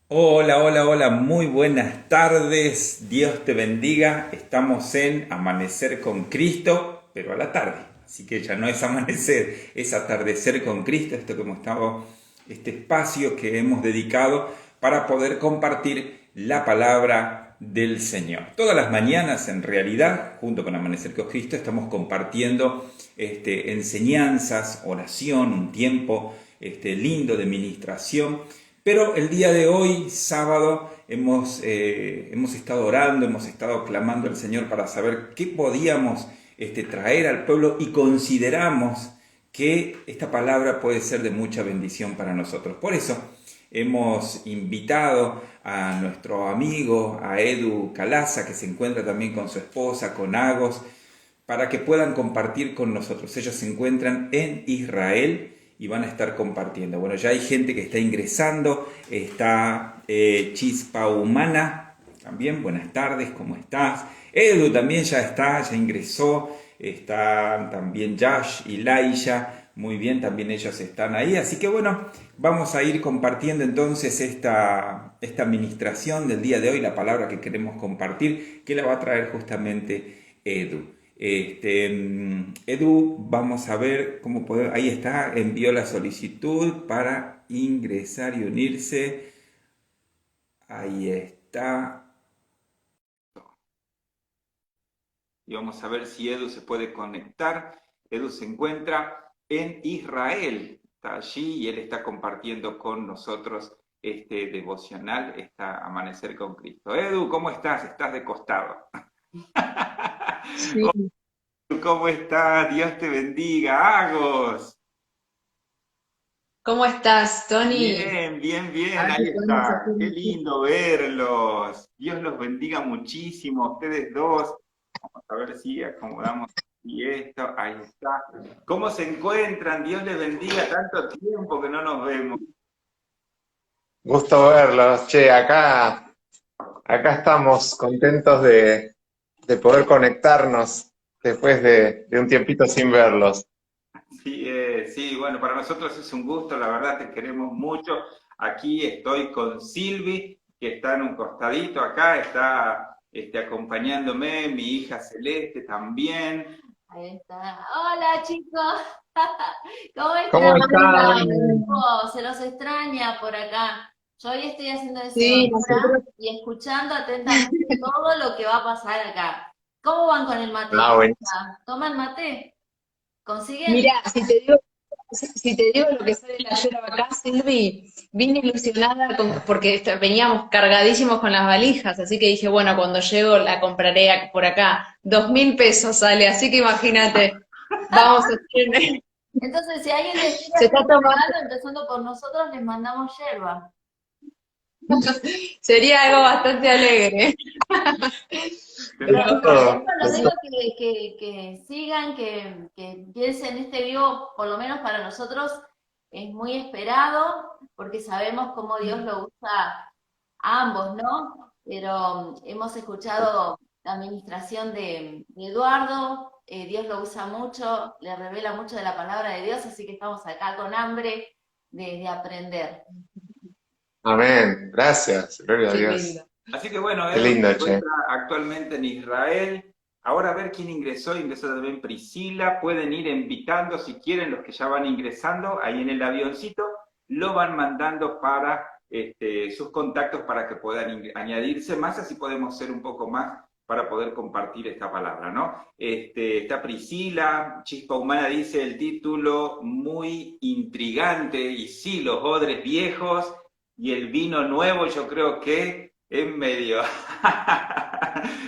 Hola, hola, hola, muy buenas tardes, Dios te bendiga. Estamos en Amanecer con Cristo, pero a la tarde. Así que ya no es amanecer, es atardecer con Cristo, esto que hemos estado, este espacio que hemos dedicado para poder compartir la palabra del Señor. Todas las mañanas, en realidad, junto con Amanecer con Cristo, estamos compartiendo enseñanzas, oración, un tiempo lindo de ministración. Pero el día de hoy, sábado, hemos estado orando, hemos estado clamando al Señor para saber qué podíamos traer al pueblo y consideramos que esta palabra puede ser de mucha bendición para nosotros. Por eso hemos invitado a nuestro amigo, a Edu Calaza, que se encuentra también con su esposa, con Agos, para que puedan compartir con nosotros. Ellos se encuentran en Israel y van a estar compartiendo. Bueno, ya hay gente que está ingresando, está Chispa Humana, también, buenas tardes, ¿cómo estás? Edu también ya está, ya ingresó, está también Josh y Laisha, muy bien, también ellos están ahí, así que bueno, vamos a ir compartiendo entonces esta administración del día de hoy, la palabra que queremos compartir, que la va a traer justamente Edu. Edu, vamos a ver cómo podemos. Ahí está, envió la solicitud para ingresar y unirse. Ahí está. Y vamos a ver si Edu se puede conectar. Edu se encuentra en Israel, está allí y él está compartiendo con nosotros este devocional, esta Amanecer con Cristo. Edu, ¿cómo estás? Estás de costado. Sí. ¿Cómo estás? Dios te bendiga, Agos. ¿Cómo estás, Tony? Bien, bien, A bien, ver si ahí podemos hacer está. Qué un equipo. lindo verlos. Dios los bendiga muchísimo a ustedes dos. Vamos a ver si acomodamos y esto. Ahí está. ¿Cómo se encuentran? Dios les bendiga, tanto tiempo que no nos vemos. Gusto verlos, che, acá estamos contentos de poder conectarnos después de un tiempito sin verlos. Sí, sí, bueno, para nosotros es un gusto, la verdad te queremos mucho. Aquí estoy con Silvi, que está en un costadito acá, está acompañándome, mi hija Celeste también. Ahí está. Hola chicos, ¿cómo ¿Cómo están? están? Se los extraña por acá. Yo hoy estoy haciendo de Sí, cebadora y escuchando atentamente todo lo que va a pasar acá. ¿Cómo van con el mate? Ah, ¿Qué bueno. onda? ¿Toman mate? ¿Consiguen? mira, si te digo lo que sale la yerba acá, Silvi, vine ilusionada porque veníamos cargadísimos con las valijas, así que dije, bueno, cuando llego la compraré por acá. 2.000 pesos sale, así que imagínate, vamos a hacer, Entonces, si alguien les quiere se hacer está un tomando, regalo, empezando por nosotros, les mandamos yerba. sería algo bastante alegre. Lo, Pero lo Perfecto. dejo, lo dejo que sigan, que piensen este vivo, por lo menos para nosotros, es muy esperado, porque sabemos cómo Dios lo usa a ambos, ¿no? Pero hemos escuchado la administración de Eduardo, Dios lo usa mucho, le revela mucho de la palabra de Dios, así que estamos acá con hambre de aprender. Amén. Gracias. Gloria a qué Dios. lindo. Así que bueno, Qué Edu se lindo, che. encuentra actualmente en Israel. Ahora a ver quién ingresó. Ingresó también Priscila. Pueden ir invitando si quieren los que ya van ingresando ahí en el avioncito. Lo van mandando para sus contactos para que puedan añadirse más. Así podemos ser un poco más para poder compartir esta palabra, ¿no? Está Priscila. Chispa Humana dice el título muy intrigante. Y sí, los odres viejos y el vino nuevo yo creo que es medio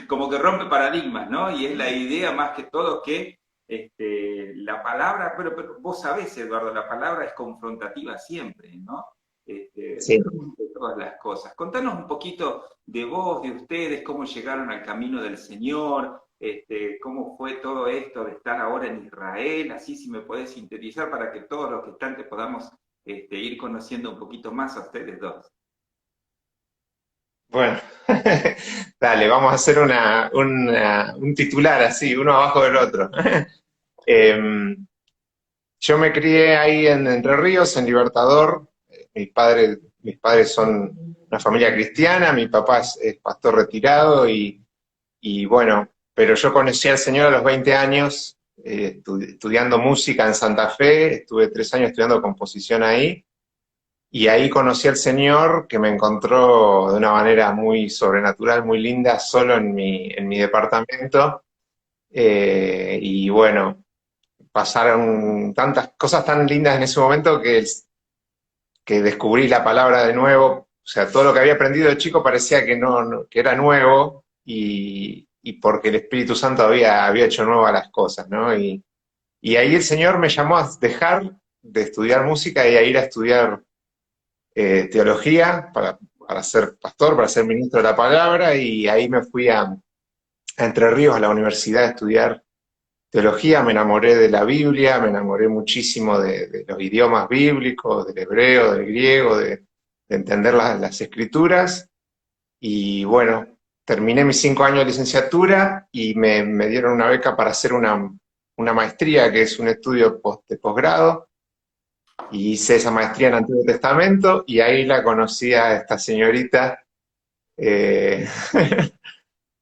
como que rompe paradigmas, ¿no? Y es la idea más que todo que la palabra, pero vos sabés, Eduardo, la palabra es confrontativa siempre, ¿no? Sí. De todas las cosas. Contanos un poquito de vos, de ustedes, cómo llegaron al camino del Señor, cómo fue todo esto de estar ahora en Israel, así si me podés sintetizar para que todos los que están te podamos ir conociendo un poquito más a ustedes dos. Bueno, dale, vamos a hacer un titular así, uno abajo del otro. Em, Yo me crié ahí en Entre Ríos, en Libertador. Mis padres son una familia cristiana, mi papá es pastor retirado y bueno, pero yo conocí al Señor a los 20 años, estudiando música en Santa Fe, estuve 3 años estudiando composición ahí, y ahí conocí al Señor que me encontró de una manera muy sobrenatural, muy linda, solo en mi departamento, y bueno, pasaron tantas cosas tan lindas en ese momento que descubrí la palabra de nuevo, o sea, todo lo que había aprendido de chico parecía que que era nuevo, y porque el Espíritu Santo había hecho nuevas las cosas, ¿no? Y ahí el Señor me llamó a dejar de estudiar música y a ir a estudiar teología para ser pastor, para ser ministro de la palabra, y ahí me fui a Entre Ríos, a la universidad, a estudiar teología. Me enamoré de la Biblia, me enamoré muchísimo de los idiomas bíblicos, del hebreo, del griego, de entender las escrituras, y bueno, terminé mis 5 años de licenciatura y me dieron una beca para hacer una maestría, que es un estudio de posgrado, y hice esa maestría en Antiguo Testamento, y ahí la conocí a esta señorita, eh,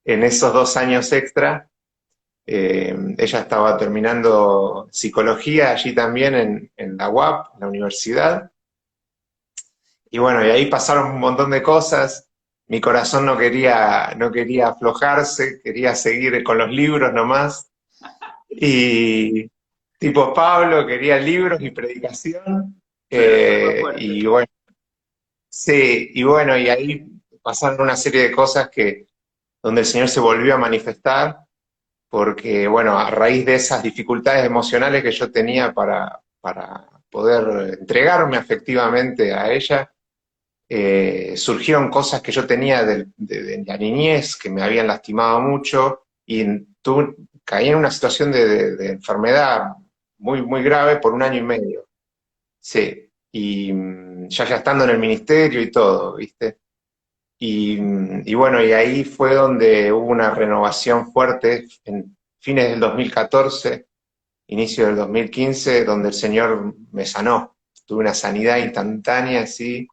en esos 2 años extra. Ella estaba terminando psicología allí también en la UAP, en la universidad, y bueno, y ahí pasaron un montón de cosas. Mi corazón no quería aflojarse, quería seguir con los libros nomás, y tipo Pablo, quería libros y predicación, Claro, fue más fuerte. y bueno, sí, y bueno, y ahí pasaron una serie de cosas donde el Señor se volvió a manifestar, porque bueno, a raíz de esas dificultades emocionales que yo tenía para poder entregarme afectivamente a ella, surgieron cosas que yo tenía de la niñez que me habían lastimado mucho, y caí en una situación de enfermedad muy, muy grave por 1 año y medio. Sí, y ya estando en el ministerio y todo, ¿viste? Y bueno, y ahí fue donde hubo una renovación fuerte en fines del 2014, inicio del 2015, donde el Señor me sanó. Tuve una sanidad instantánea así,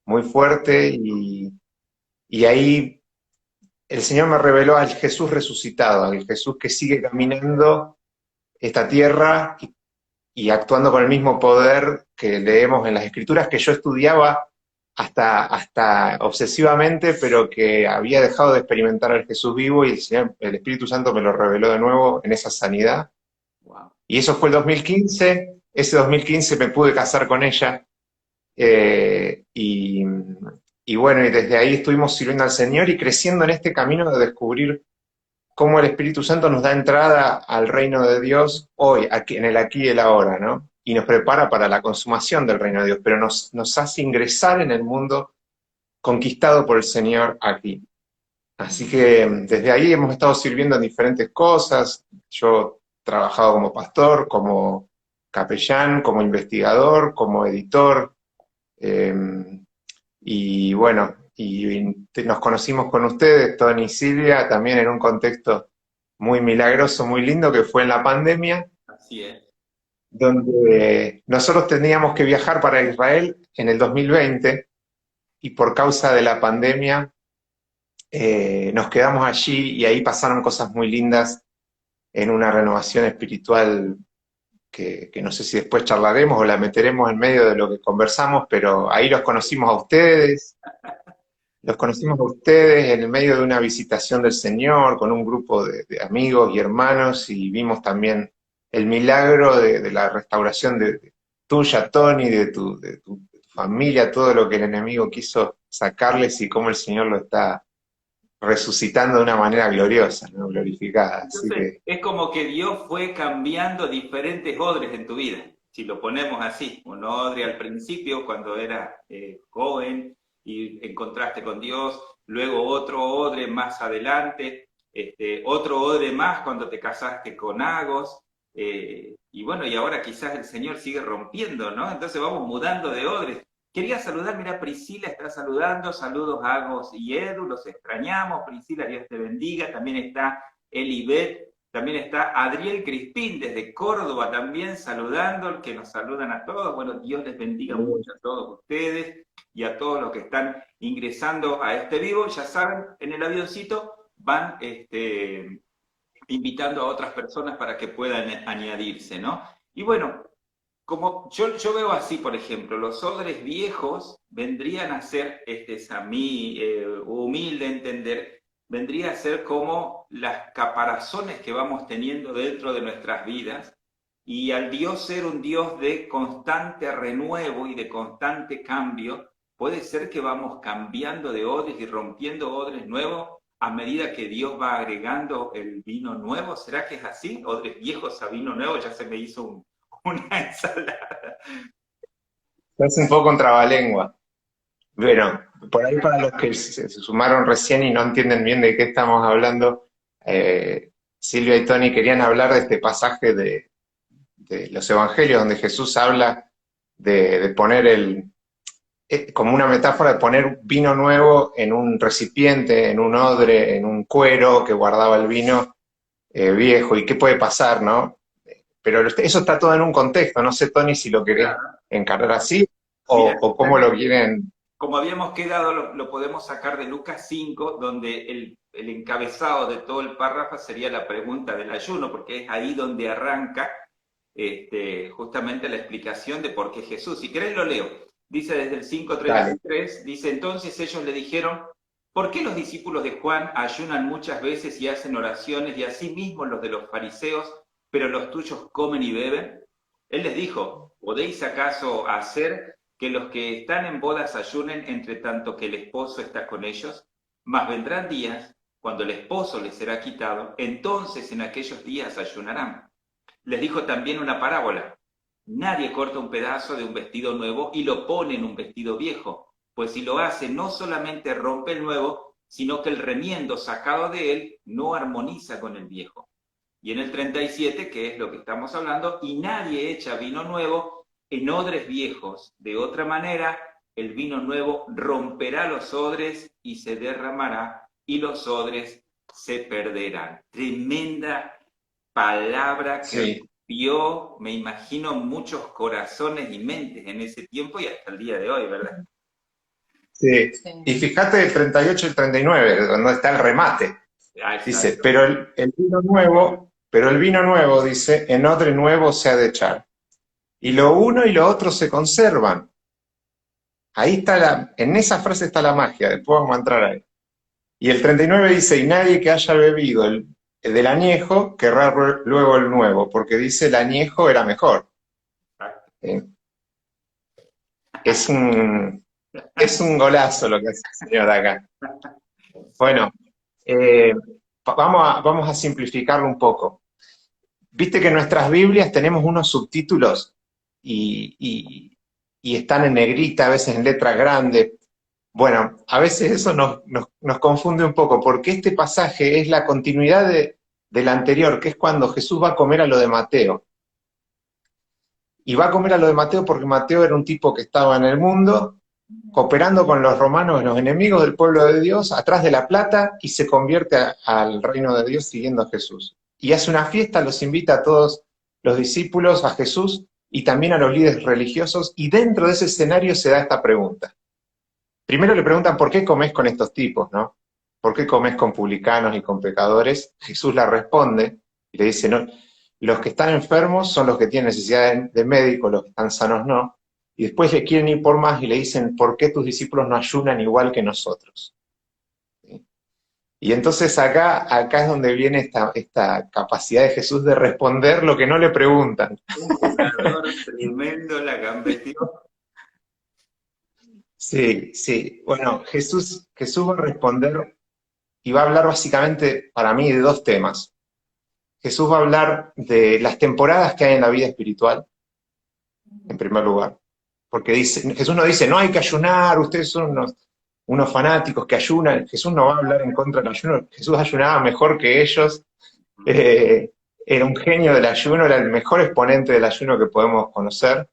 muy fuerte, y ahí el Señor me reveló al Jesús resucitado, al Jesús que sigue caminando esta tierra y actuando con el mismo poder que leemos en las Escrituras, que yo estudiaba hasta obsesivamente, pero que había dejado de experimentar al Jesús vivo, y el Espíritu Santo me lo reveló de nuevo en esa sanidad. Wow. Y eso fue el 2015. Ese 2015 me pude casar con ella, eh, y, y bueno, y desde ahí estuvimos sirviendo al Señor y creciendo en este camino de descubrir cómo el Espíritu Santo nos da entrada al reino de Dios hoy, aquí, en el aquí y el ahora, ¿no? Y nos prepara para la consumación del reino de Dios, pero nos hace ingresar en el mundo conquistado por el Señor aquí. Así que desde ahí hemos estado sirviendo en diferentes cosas. Yo he trabajado como pastor, como capellán, como investigador, como editor, eh, y bueno, nos conocimos con ustedes, Tony y Silvia, también en un contexto muy milagroso, muy lindo, que fue en la pandemia, Así es. donde nosotros teníamos que viajar para Israel en el 2020, y por causa de la pandemia nos quedamos allí, y ahí pasaron cosas muy lindas en una renovación espiritual que no sé si después charlaremos o la meteremos en medio de lo que conversamos, pero ahí los conocimos a ustedes en el medio de una visitación del Señor con un grupo de amigos y hermanos, y vimos también el milagro de la restauración tuya, Tony, de tu familia, todo lo que el enemigo quiso sacarles, y cómo el Señor lo está resucitando de una manera gloriosa, ¿no? Glorificada. Así Entonces, que es como que Dios fue cambiando diferentes odres en tu vida, si lo ponemos así. Un odre al principio, cuando eras joven y encontraste con Dios, luego otro odre más adelante, otro odre más cuando te casaste con Agos, y bueno, y ahora quizás el Señor sigue rompiendo, ¿no? Entonces vamos mudando de odres. Quería saludar, mira, Priscila está saludando, saludos a Agos y Edu, los extrañamos, Priscila, Dios te bendiga, también está Elibet, También está Adriel Crispín desde Córdoba también saludando, que nos saludan a todos. Bueno, Dios les bendiga mucho a todos ustedes y a todos los que están ingresando a este vivo. Ya saben, en el avioncito van invitando a otras personas para que puedan añadirse, ¿no? Y bueno, como yo veo así, por ejemplo, los odres viejos vendrían a ser, es a mí humilde entender, vendría a ser como las caparazones que vamos teniendo dentro de nuestras vidas, y al Dios ser un Dios de constante renuevo y de constante cambio, puede ser que vamos cambiando de odres y rompiendo odres nuevos a medida que Dios va agregando el vino nuevo. ¿Será que es así? Odres viejos a vino nuevo, ya se me hizo una ensalada. Es un poco un trabalengua. Bueno, por ahí para los que se sumaron recién y no entienden bien de qué estamos hablando, Silvia y Tony querían hablar de este pasaje de los evangelios donde Jesús habla de poner como una metáfora de poner vino nuevo en un recipiente, en un odre, en un cuero que guardaba el vino viejo, y qué puede pasar, ¿no? Pero eso está todo en un contexto, no sé, Tony, si lo querés encargar así o cómo lo quieren. Como habíamos quedado, lo podemos sacar de Lucas 5, donde el encabezado de todo el párrafo sería la pregunta del ayuno, porque es ahí donde arranca justamente la explicación de por qué Jesús. Si querés lo leo. Dice desde el 5:33, dice, entonces ellos le dijeron, ¿por qué los discípulos de Juan ayunan muchas veces y hacen oraciones, y asimismo los de los fariseos, pero los tuyos comen y beben? Él les dijo, ¿podéis acaso hacer que los que están en bodas ayunen entre tanto que el esposo está con ellos? Mas vendrán días cuando el esposo les será quitado, entonces en aquellos días ayunarán. Les dijo también una parábola. Nadie corta un pedazo de un vestido nuevo y lo pone en un vestido viejo, pues si lo hace no solamente rompe el nuevo, sino que el remiendo sacado de él no armoniza con el viejo. Y en el 37, que es lo que estamos hablando, y nadie echa vino nuevo en odres viejos. De otra manera, el vino nuevo romperá los odres y se derramará, y los odres se perderán. Tremenda palabra que vio, me imagino, muchos corazones y mentes en ese tiempo y hasta el día de hoy, ¿verdad? Sí. Y fíjate el 38 y el 39, donde está el remate. Dice, pero el vino nuevo, dice, en odre nuevo se ha de echar. Y lo uno y lo otro se conservan. Ahí está en esa frase está la magia, después vamos a entrar ahí. Y el 39 dice, y nadie que haya bebido el del añejo querrá luego el nuevo, porque dice el añejo era mejor. Es un golazo lo que hace el señor acá. Bueno, vamos a simplificarlo un poco. Viste que en nuestras Biblias tenemos unos subtítulos y están en negrita, a veces en letra grande. Bueno, a veces eso nos confunde un poco, porque este pasaje es la continuidad del anterior, que es cuando Jesús va a comer a lo de Mateo. Y va a comer a lo de Mateo porque Mateo era un tipo que estaba en el mundo, cooperando con los romanos, los enemigos del pueblo de Dios, atrás de la plata, y se convierte al reino de Dios siguiendo a Jesús. Y hace una fiesta, los invita a todos los discípulos, a Jesús, y también a los líderes religiosos, y dentro de ese escenario se da esta pregunta. Primero le preguntan, ¿por qué comés con estos tipos, no? ¿Por qué comés con publicanos y con pecadores? Jesús la responde, y le dice, no, los que están enfermos son los que tienen necesidad de médico, los que están sanos no. Y después le quieren ir por más y le dicen, ¿por qué tus discípulos no ayunan igual que nosotros? ¿Sí? Y entonces acá es donde viene esta capacidad de Jesús de responder lo que no le preguntan. Tremendo la gambetió. Sí. Bueno, Jesús va a responder y va a hablar básicamente, para mí, de dos temas. Jesús va a hablar de las temporadas que hay en la vida espiritual, en primer lugar. Porque Jesús no dice, no hay que ayunar, ustedes son unos fanáticos que ayunan. Jesús no va a hablar en contra del ayuno. Jesús ayunaba mejor que ellos. Era un genio del ayuno, era el mejor exponente del ayuno que podemos conocer.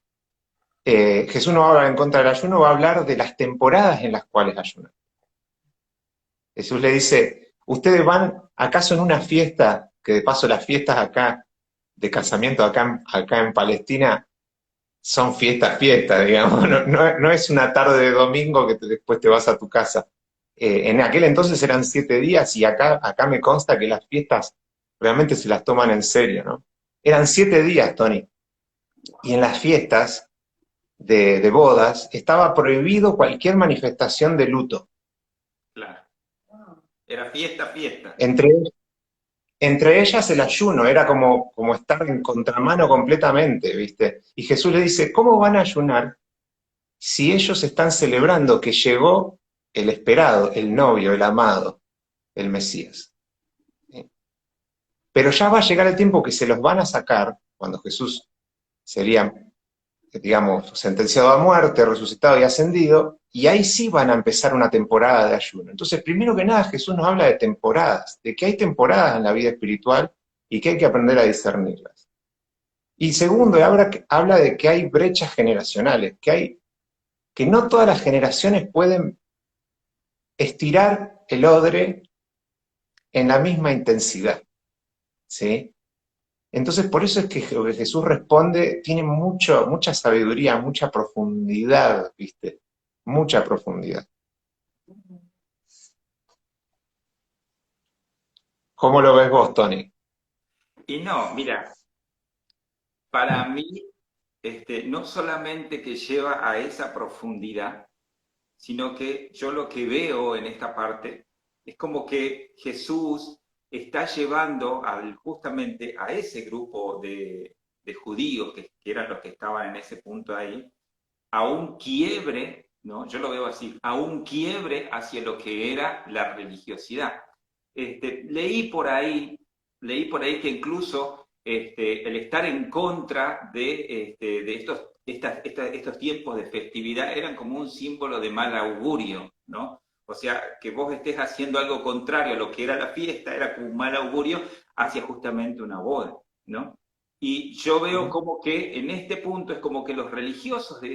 Jesús no va a hablar en contra del ayuno, va a hablar de las temporadas en las cuales ayunan. Jesús le dice, ¿ustedes van acaso en una fiesta que de paso las fiestas acá, de casamiento acá en Palestina, son fiestas, digamos, no es una tarde de domingo que después te vas a tu casa. En aquel entonces eran 7 días y acá me consta que las fiestas realmente se las toman en serio, ¿no? Eran 7 días, Tony, y en las fiestas de bodas estaba prohibido cualquier manifestación de luto. Claro. Era fiesta, fiesta. Entre ellas el ayuno, era como estar en contramano completamente, ¿viste? Y Jesús le dice, ¿cómo van a ayunar si ellos están celebrando que llegó el esperado, el novio, el amado, el Mesías? ¿Sí? Pero ya va a llegar el tiempo que se los van a sacar, cuando Jesús sería, digamos, sentenciado a muerte, resucitado y ascendido, y ahí sí van a empezar una temporada de ayuno. Entonces, primero que nada, Jesús nos habla de temporadas, de que hay temporadas en la vida espiritual y que hay que aprender a discernirlas. Y segundo, habla de que hay brechas generacionales, que no todas las generaciones pueden estirar el odre en la misma intensidad, ¿sí? Entonces, por eso es que lo que Jesús responde tiene mucha sabiduría, mucha profundidad, ¿viste? Mucha profundidad. ¿Cómo lo ves vos, Tony? Y no, mira, para mí, no solamente que lleva a esa profundidad, sino que yo lo que veo en esta parte es como que Jesús está llevando justamente a ese grupo de judíos, que eran los que estaban en ese punto ahí, a un quiebre, ¿no? Yo lo veo así, a un quiebre hacia lo que era la religiosidad. Leí por ahí que incluso el estar en contra de estos tiempos de festividad eran como un símbolo de mal augurio, ¿no? O sea, que vos estés haciendo algo contrario a lo que era la fiesta, era como un mal augurio hacia justamente una boda, ¿no? Y yo veo como que en este punto es como que los religiosos de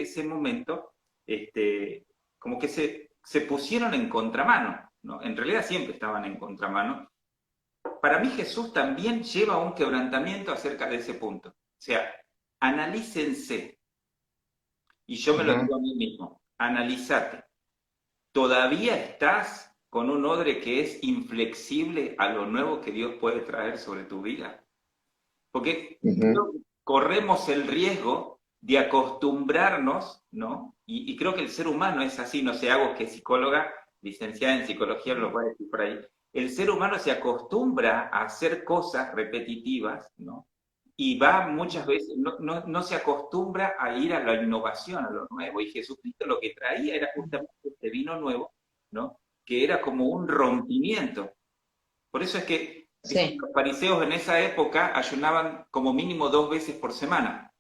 ese momento, como que se pusieron en contramano, ¿no? En realidad siempre estaban en contramano. Para mí Jesús también lleva un quebrantamiento acerca de ese punto. O sea, analícense. Y yo me lo digo a mí mismo, analízate. ¿Todavía estás con un odre que es inflexible a lo nuevo que Dios puede traer sobre tu vida? Porque corremos el riesgo de acostumbrarnos, ¿no? Y creo que el ser humano es así, no sé, hago que psicóloga, licenciada en psicología, lo voy a decir por ahí. El ser humano se acostumbra a hacer cosas repetitivas, ¿no? Y va muchas veces, no se acostumbra a ir a la innovación, a lo nuevo. Y Jesucristo lo que traía era justamente este vino nuevo, ¿no? Que era como un rompimiento. Por eso es que Sí. los fariseos en esa época ayunaban como mínimo 2 veces por semana.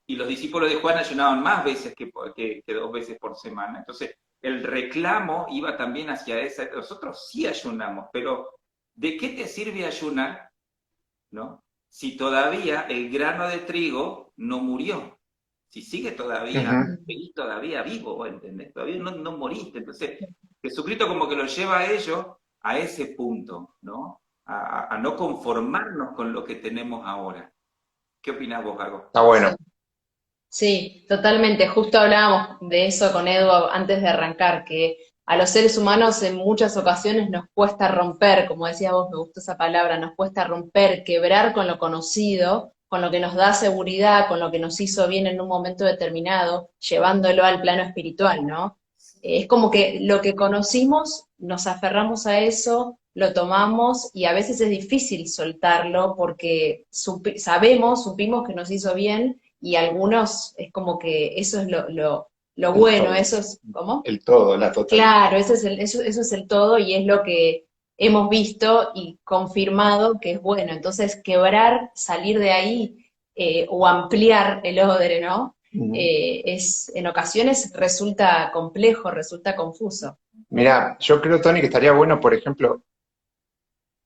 Y los discípulos de Juan ayunaban más veces que 2 veces por semana. Entonces, el reclamo iba también hacia esa. Nosotros sí ayunamos, pero ¿de qué te sirve ayunar, ¿no? Si todavía el grano de trigo no murió? Si sigue todavía, seguís todavía vivo, ¿entendés? Todavía no moriste. Entonces, Jesucristo como que lo lleva a ellos a ese punto, ¿no? A no conformarnos con lo que tenemos ahora. ¿Qué opinás vos, Gago? Está bueno. Sí, totalmente. Justo hablábamos de eso con Edu antes de arrancar, que a los seres humanos en muchas ocasiones nos cuesta romper, como decías vos, me gustó esa palabra, nos cuesta romper, quebrar con lo conocido, con lo que nos da seguridad, con lo que nos hizo bien en un momento determinado, llevándolo al plano espiritual, ¿no? Es como que lo que conocimos, nos aferramos a eso, lo tomamos y a veces es difícil soltarlo porque supimos que nos hizo bien y algunos es como que eso es lo El bueno, todo. eso es, ¿cómo? El todo, la totalidad. Claro, eso es el todo y es lo que hemos visto y confirmado que es bueno. Entonces, quebrar, salir de ahí o ampliar el odre, ¿no? En ocasiones resulta complejo, resulta confuso. Mirá, yo creo, Tony, que estaría bueno, por ejemplo,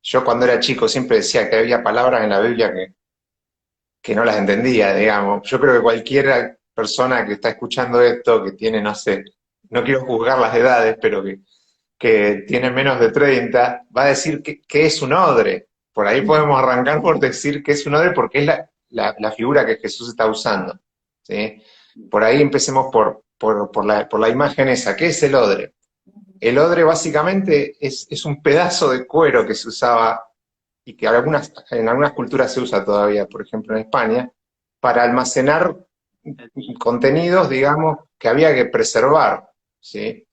yo cuando era chico siempre decía que había palabras en la Biblia que no las entendía, digamos. Yo creo que cualquier persona que está escuchando esto, que tiene, no sé, no quiero juzgar las edades, pero que tiene menos de 30, va a decir que es un odre. Por ahí podemos arrancar por decir que es un odre porque es la figura que Jesús está usando, ¿sí? Por ahí empecemos por la imagen esa. ¿Qué es el odre? El odre básicamente es un pedazo de cuero que se usaba y que en algunas culturas se usa todavía, por ejemplo en España, para almacenar contenidos, digamos, que había que preservar, ¿sí?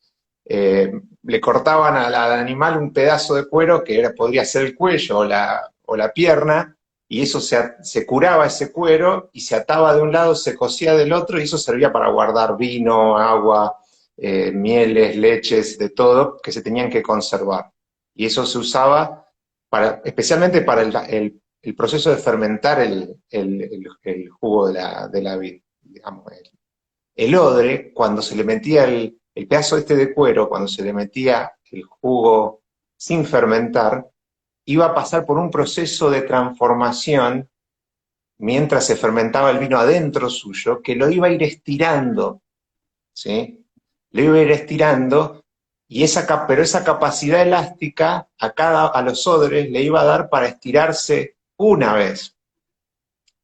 Le cortaban al animal un pedazo de cuero que podría ser el cuello o la pierna, y eso se curaba ese cuero y se ataba de un lado, se cosía del otro, y eso servía para guardar vino, agua, mieles, leches, de todo, que se tenían que conservar. Y eso se usaba especialmente para el proceso de fermentar el jugo de la vid, digamos. El odre, cuando se le metía el pedazo este de cuero, cuando se le metía el jugo sin fermentar, iba a pasar por un proceso de transformación mientras se fermentaba el vino adentro suyo, que lo iba a ir estirando, ¿sí? Lo iba a ir estirando, pero esa capacidad elástica a los odres le iba a dar para estirarse una vez.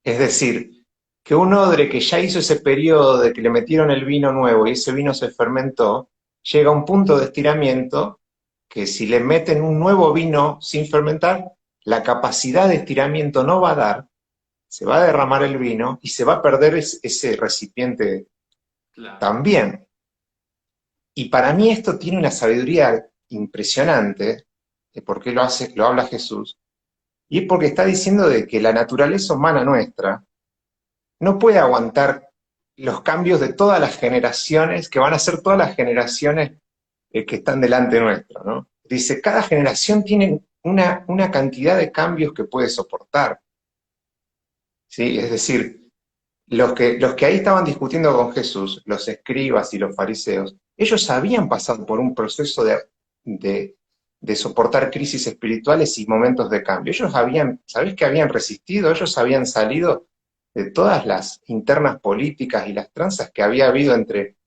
Es decir, que un odre que ya hizo ese periodo de que le metieron el vino nuevo y ese vino se fermentó, llega a un punto de estiramiento que si le meten un nuevo vino sin fermentar, la capacidad de estiramiento no va a dar, se va a derramar el vino y se va a perder ese recipiente también. Y para mí esto tiene una sabiduría impresionante, de por qué lo habla Jesús, y es porque está diciendo de que la naturaleza humana nuestra no puede aguantar los cambios de todas las generaciones, que van a ser todas las generaciones que están delante nuestro, ¿no? Dice, cada generación tiene una cantidad de cambios que puede soportar, ¿sí? Es decir, los que ahí estaban discutiendo con Jesús, los escribas y los fariseos, ellos habían pasado por un proceso de soportar crisis espirituales y momentos de cambio. Ellos ¿sabés que habían resistido? Ellos habían salido de todas las internas políticas y las tranzas que había habido entre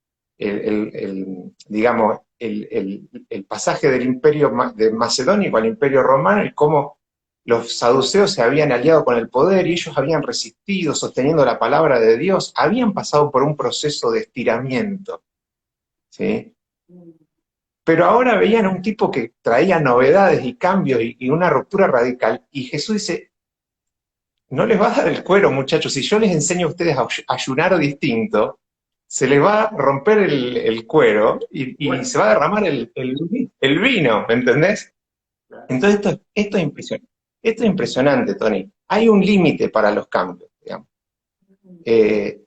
digamos, el pasaje del imperio de Macedónico al imperio romano y cómo los saduceos se habían aliado con el poder y ellos habían resistido sosteniendo la palabra de Dios, habían pasado por un proceso de estiramiento, ¿sí? Pero ahora veían a un tipo que traía novedades y cambios y una ruptura radical, y Jesús dice, no les va a dar el cuero, muchachos, si yo les enseño a ustedes a ayunar distinto, se les va a romper el cuero y se va a derramar el vino, ¿me entendés? Entonces esto es impresionante. Esto es impresionante, Tony. Hay un límite para los cambios, digamos.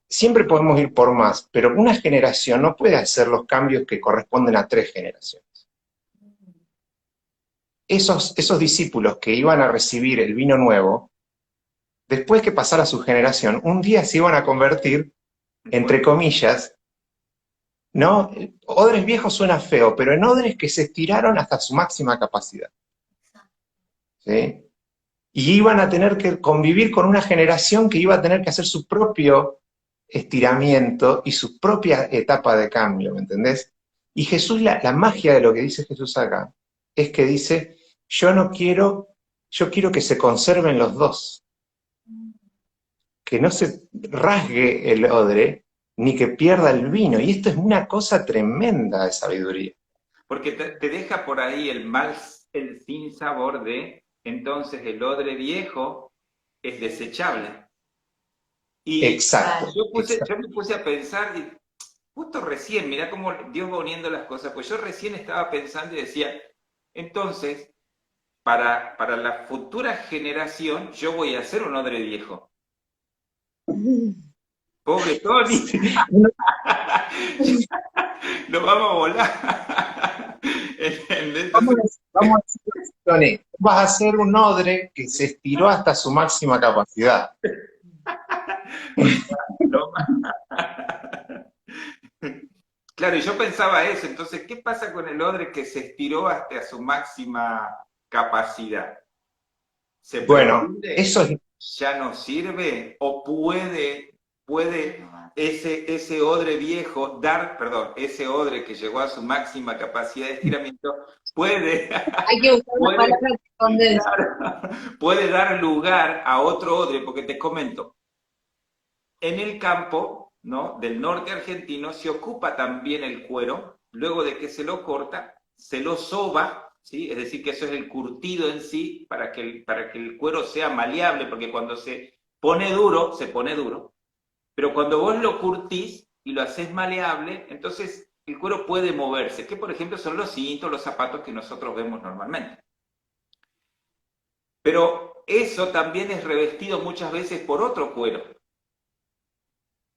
Siempre podemos ir por más, pero una generación no puede hacer los cambios que corresponden a 3 generaciones. Esos discípulos que iban a recibir el vino nuevo, después que pasara su generación, un día se iban a convertir, entre comillas, ¿no? Odres viejos suena feo, pero en odres que se estiraron hasta su máxima capacidad, ¿sí? Y iban a tener que convivir con una generación que iba a tener que hacer su propio estiramiento y su propia etapa de cambio, ¿me entendés? Y Jesús, la magia de lo que dice Jesús acá, es que dice, yo quiero que se conserven los dos, que no se rasgue el odre, ni que pierda el vino, y esto es una cosa tremenda de sabiduría. Porque te deja por ahí el sin sabor de, entonces el odre viejo es desechable. Y exacto, yo me puse a pensar, y justo recién, mirá cómo Dios va uniendo las cosas, pues yo recién estaba pensando y decía, entonces, para la futura generación, yo voy a hacer un odre viejo. Pobre Tony. Lo vamos a volar. Vamos a decir, Tony, vas a hacer un odre que se estiró hasta su máxima capacidad. Claro, y yo pensaba eso, entonces, ¿qué pasa con el odre que se estiró hasta su máxima capacidad? ¿Se Bueno, puede, eso es... ya no sirve o puede puede ese odre viejo ese odre que llegó a su máxima capacidad de estiramiento, puede, Hay que buscar una puede, palabra que condense. puede dar lugar a otro odre, porque te comento, en el campo, ¿no?, del norte argentino se ocupa también el cuero, luego de que se lo corta, se lo soba, ¿sí? Es decir, que eso es el curtido en sí, para que el cuero sea maleable, porque cuando se pone duro, se pone duro. Pero cuando vos lo curtís y lo haces maleable, entonces el cuero puede moverse, que por ejemplo son los cintos, los zapatos que nosotros vemos normalmente. Pero eso también es revestido muchas veces por otro cuero,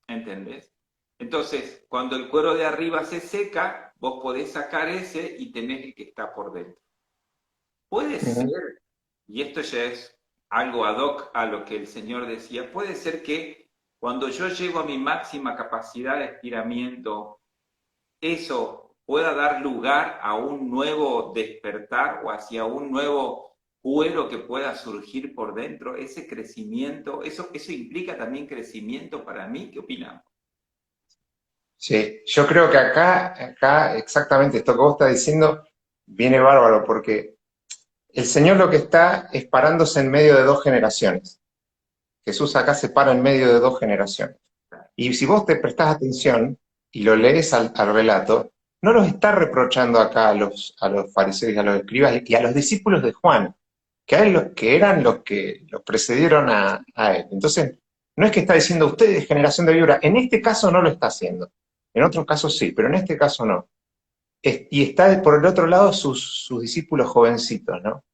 ¿entendés? Entonces, cuando el cuero de arriba se seca, vos podés sacar ese y tenés el que está por dentro. Puede ser, y esto ya es algo ad hoc a lo que el Señor decía, puede ser que cuando yo llego a mi máxima capacidad de estiramiento, eso pueda dar lugar a un nuevo despertar o hacia un nuevo cuero que pueda surgir por dentro, ese crecimiento, eso implica también crecimiento para mí. ¿Qué opinamos? Sí, yo creo que acá exactamente esto que vos estás diciendo viene bárbaro, porque el Señor lo que está es parándose en medio de dos generaciones. Jesús acá se para en medio de dos generaciones. Y si vos te prestás atención y lo lees al relato, no los está reprochando acá a los fariseos y a los escribas y a los discípulos de Juan, que eran los que los precedieron a él. Entonces, no es que está diciendo ustedes, generación de víbora, en este caso no lo está haciendo. En otros casos sí, pero en este caso no. Y está por el otro lado sus discípulos jovencitos, ¿no?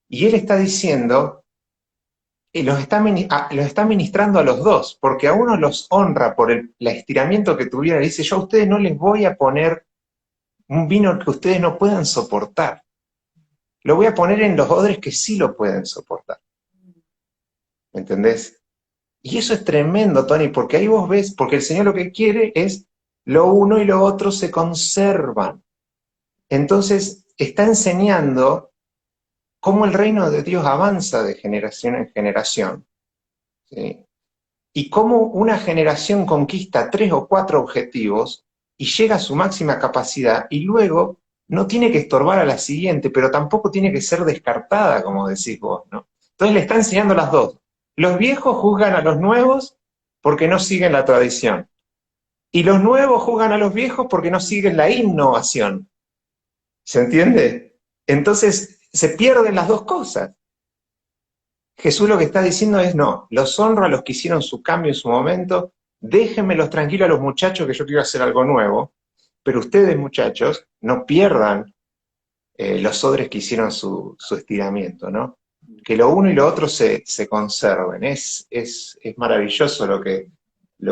Y él está diciendo, los está ministrando a los dos, porque a uno los honra por el estiramiento que tuvieron. Dice, yo a ustedes no les voy a poner un vino que ustedes no puedan soportar. Lo voy a poner en los odres que sí lo pueden soportar. ¿Me entendés? Y eso es tremendo, Tony, porque ahí vos ves, porque el Señor lo que quiere es lo uno y lo otro se conservan. Entonces, está enseñando cómo el reino de Dios avanza de generación en generación, ¿sí? Y cómo una generación conquista 3 o 4 objetivos y llega a su máxima capacidad y luego no tiene que estorbar a la siguiente, pero tampoco tiene que ser descartada, como decís vos, ¿no? Entonces le está enseñando las dos. Los viejos juzgan a los nuevos porque no siguen la tradición. Y los nuevos juzgan a los viejos porque no siguen la innovación. ¿Se entiende? Entonces se pierden las dos cosas. Jesús lo que está diciendo es, no, los honro a los que hicieron su cambio en su momento, déjenmelos tranquilos a los muchachos que yo quiero hacer algo nuevo, pero ustedes, muchachos, no pierdan los odres que hicieron su estiramiento, ¿no? Que lo uno y lo otro se conserven. Es maravilloso lo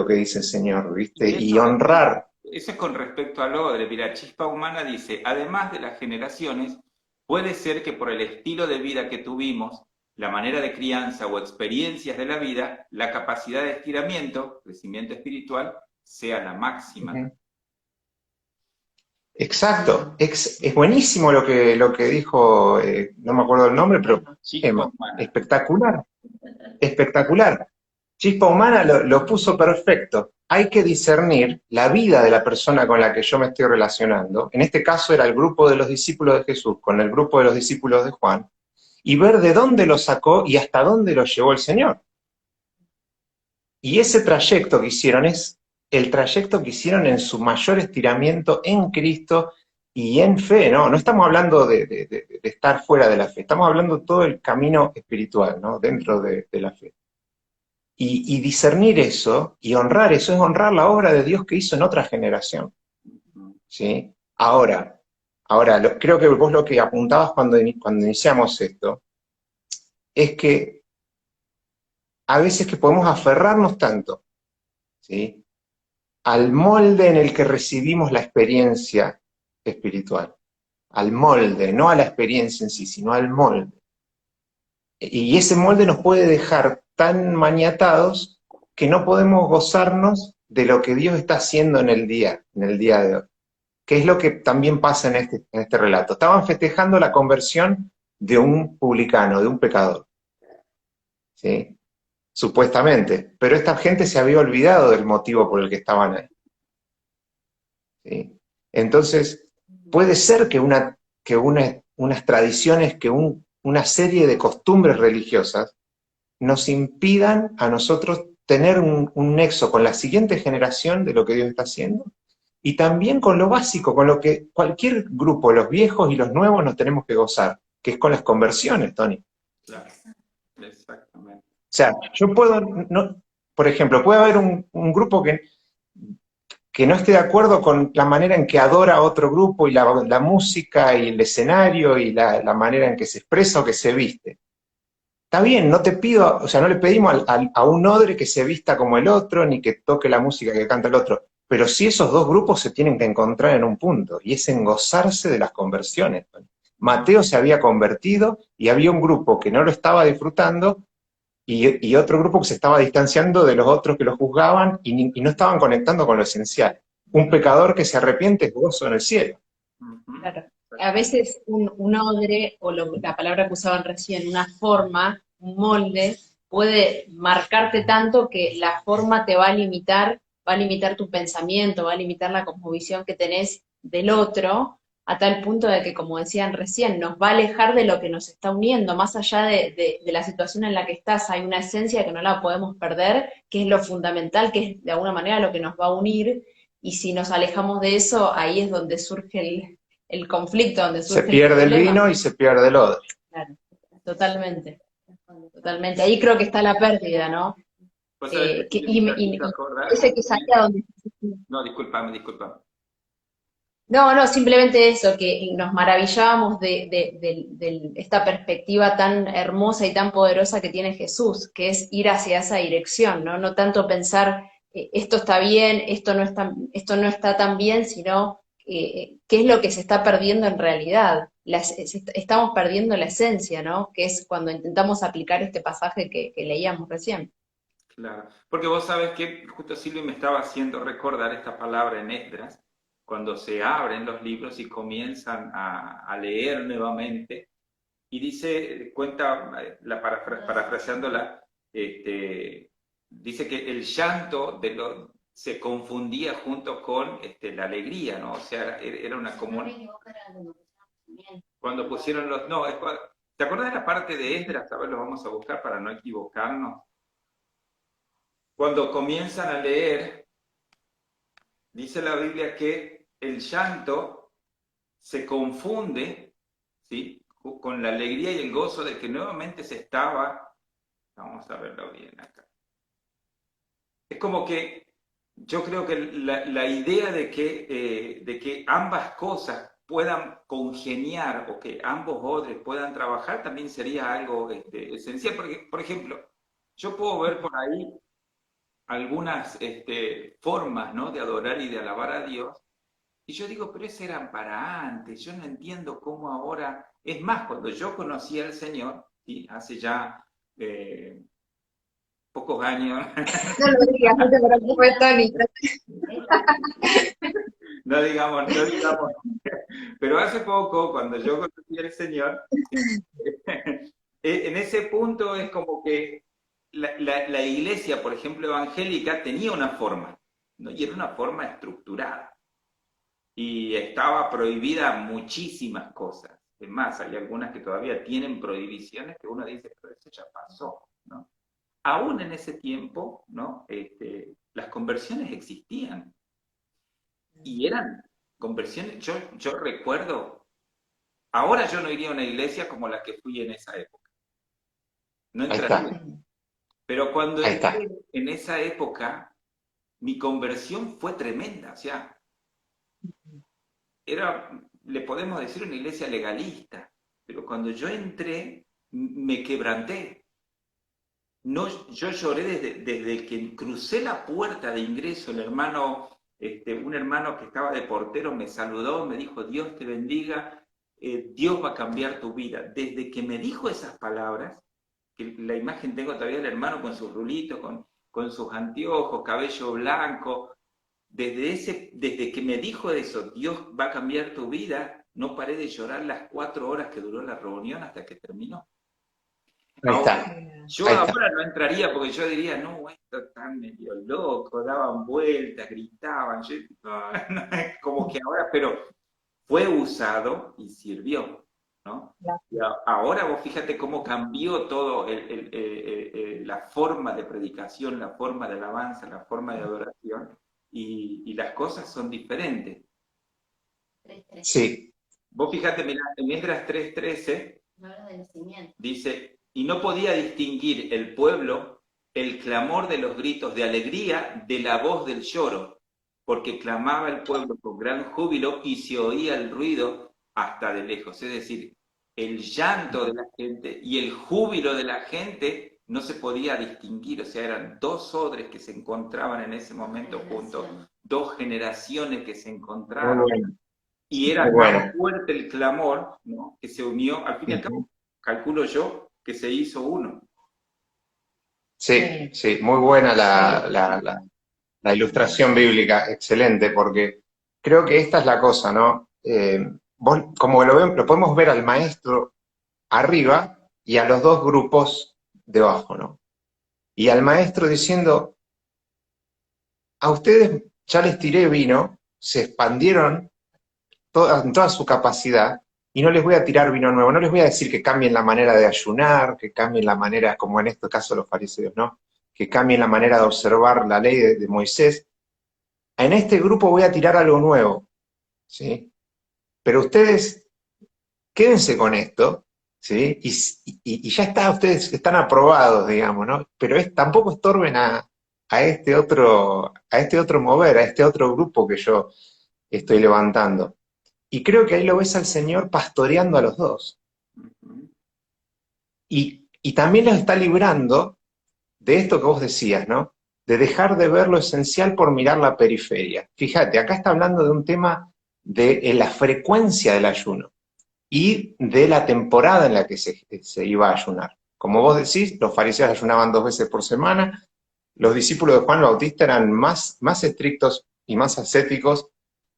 que dice el Señor, ¿viste? Y honrar. Eso es con respecto al odre. Mira, Chispa Humana dice, además de las generaciones, puede ser que por el estilo de vida que tuvimos, la manera de crianza o experiencias de la vida, la capacidad de estiramiento, crecimiento espiritual, sea la máxima. Exacto, es buenísimo lo que dijo, no me acuerdo el nombre, pero Emma, espectacular, espectacular. Chispa Humana lo puso perfecto. Hay que discernir la vida de la persona con la que yo me estoy relacionando. En este caso era el grupo de los discípulos de Jesús con el grupo de los discípulos de Juan, y ver de dónde lo sacó y hasta dónde lo llevó el Señor. Y ese trayecto que hicieron es el trayecto que hicieron en su mayor estiramiento en Cristo y en fe, ¿no? No estamos hablando de estar fuera de la fe, estamos hablando de todo el camino espiritual, ¿no? Dentro de la fe. Y discernir eso y honrar eso es honrar la obra de Dios que hizo en otra generación, ¿sí? Ahora, creo que vos lo que apuntabas cuando iniciamos esto es que a veces que podemos aferrarnos tanto, ¿sí?, al molde en el que recibimos la experiencia espiritual, al molde, no a la experiencia en sí, sino al molde. Y ese molde nos puede dejar tan maniatados que no podemos gozarnos de lo que Dios está haciendo en el día de hoy, que es lo que también pasa en este relato. Estaban festejando la conversión de un publicano, de un pecador, ¿sí? supuestamente, pero esta gente se había olvidado del motivo por el que estaban ahí. ¿Sí? Entonces, puede ser que unas tradiciones, una serie de costumbres religiosas nos impidan a nosotros tener un nexo con la siguiente generación de lo que Dios está haciendo, y también con lo básico, con lo que cualquier grupo, los viejos y los nuevos, nos tenemos que gozar, que es con las conversiones, Tony. Claro, exactamente. O sea, yo puedo, por ejemplo, puede haber un grupo que no esté de acuerdo con la manera en que adora a otro grupo y la música y el escenario y la manera en que se expresa o que se viste. Está bien, no te pido, o sea, no le pedimos a un odre que se vista como el otro, ni que toque la música que canta el otro, pero sí esos dos grupos se tienen que encontrar en un punto, y es en gozarse de las conversiones. Mateo se había convertido y había un grupo que no lo estaba disfrutando y otro grupo que se estaba distanciando de los otros que lo juzgaban y no estaban conectando con lo esencial. Un pecador que se arrepiente es gozo en el cielo. Claro. A veces un odre, o la palabra que usaban recién, una forma, un molde, puede marcarte tanto que la forma te va a limitar tu pensamiento, va a limitar la cosmovisión que tenés del otro, a tal punto de que, como decían recién, nos va a alejar de lo que nos está uniendo, más allá de la situación en la que estás, hay una esencia que no la podemos perder, que es lo fundamental, que es de alguna manera lo que nos va a unir, y si nos alejamos de eso, ahí es donde surge el conflicto, donde Se surge el pierde el problema. vino y se pierde el odre. Claro, totalmente, totalmente. Ahí creo que está la pérdida, ¿no? ¿Vos sabés qué Y me hizo acordar? ese que salía donde... No, discúlpame. No, no, simplemente eso, que nos maravillábamos de esta perspectiva tan hermosa y tan poderosa que tiene Jesús, que es ir hacia esa dirección, ¿no? No tanto pensar esto está bien, esto no está tan bien, sino qué es lo que se está perdiendo en realidad. Estamos perdiendo la esencia, ¿no? Que es cuando intentamos aplicar este pasaje que leíamos recién. Claro, porque vos sabés que justo Silvia me estaba haciendo recordar esta palabra en Esdras, cuando se abren los libros y comienzan a leer nuevamente, y dice, cuenta, parafraseándola, dice que el llanto se confundía junto con la alegría, ¿no? O sea, era una común. Cuando pusieron los... No, ¿te acuerdas de la parte de Esdras? A ver, lo vamos a buscar para no equivocarnos. Cuando comienzan a leer, dice la Biblia que el llanto se confunde, ¿sí?, con la alegría y el gozo de que nuevamente se estaba... Vamos a verlo bien acá. Es como que yo creo que la idea de que ambas cosas puedan congeniar o que ambos odres puedan trabajar también sería algo esencial. Porque, por ejemplo, yo puedo ver por ahí algunas formas, ¿no?, de adorar y de alabar a Dios, y yo digo, pero esas eran para antes, yo no entiendo cómo ahora... Es más, cuando yo conocí al Señor, ¿sí?, hace ya pocos años, No lo digas, no te preocupes, Tony. no digamos, pero hace poco, cuando yo conocí al Señor, en ese punto es como que la iglesia, por ejemplo, evangélica, tenía una forma, ¿no?, y era una forma estructurada. Y estaba prohibida muchísimas cosas. Es más, hay algunas que todavía tienen prohibiciones que uno dice, pero eso ya pasó, ¿no? Aún en ese tiempo, ¿no?, las conversiones existían. Y eran conversiones, yo recuerdo, ahora yo no iría a una iglesia como la que fui en esa época. No entraría. Pero cuando entré en esa época, mi conversión fue tremenda. O sea, le podemos decir, una iglesia legalista, pero cuando yo entré, me quebranté. No, yo lloré desde que crucé la puerta de ingreso. El hermano, un hermano que estaba de portero me saludó, me dijo, Dios te bendiga, Dios va a cambiar tu vida. Desde que me dijo esas palabras, que la imagen tengo todavía del hermano con sus rulitos, con sus anteojos, cabello blanco. Desde que me dijo eso, Dios va a cambiar tu vida, no paré de llorar las 4 horas que duró la reunión hasta que terminó. Ahí está, Yo ahí está. ahora no entraría porque yo diría, no, esto está medio loco, daban vueltas, gritaban, no, no, es como que ahora, pero fue usado y sirvió, ¿no? Y ahora vos fíjate cómo cambió todo la forma de predicación, la forma de alabanza, la forma de adoración, y las cosas son diferentes. Sí, Vos fíjate, mirá, en Esdras 3:13 dice, y no podía distinguir el pueblo el clamor de los gritos de alegría de la voz del lloro, porque clamaba el pueblo con gran júbilo y se oía el ruido hasta de lejos. Es decir, el llanto de la gente y el júbilo de la gente no se podía distinguir, o sea, eran dos odres que se encontraban en ese momento juntos, dos generaciones que se muy encontraron. bueno, Y era muy bueno. tan fuerte el clamor, ¿no? Que se unió, al fin y al cabo, calculo yo, que se hizo uno. Sí, sí, muy buena la ilustración bíblica, excelente, porque creo que esta es la cosa, ¿no? Como lo podemos ver al maestro arriba y a los dos grupos debajo, ¿no? Y al maestro diciendo, a ustedes ya les tiré vino, se expandieron en toda su capacidad, y no les voy a tirar vino nuevo, no les voy a decir que cambien la manera de ayunar, que cambien la manera, como en este caso los fariseos, ¿no? Que cambien la manera de observar la ley de Moisés. En este grupo voy a tirar algo nuevo, ¿sí? Pero ustedes quédense con esto, ¿sí? Y ya está, ustedes están aprobados, digamos, ¿no? Pero tampoco estorben a este otro mover, a este otro grupo que yo estoy levantando. Y creo que ahí lo ves al Señor pastoreando a los dos. Y también los está librando de esto que vos decías, ¿no? De dejar de ver lo esencial por mirar la periferia. Fíjate, acá está hablando de un tema de la frecuencia del ayuno y de la temporada en la que se iba a ayunar. Como vos decís, los fariseos ayunaban 2 veces por semana, los discípulos de Juan el Bautista eran más estrictos y más ascéticos,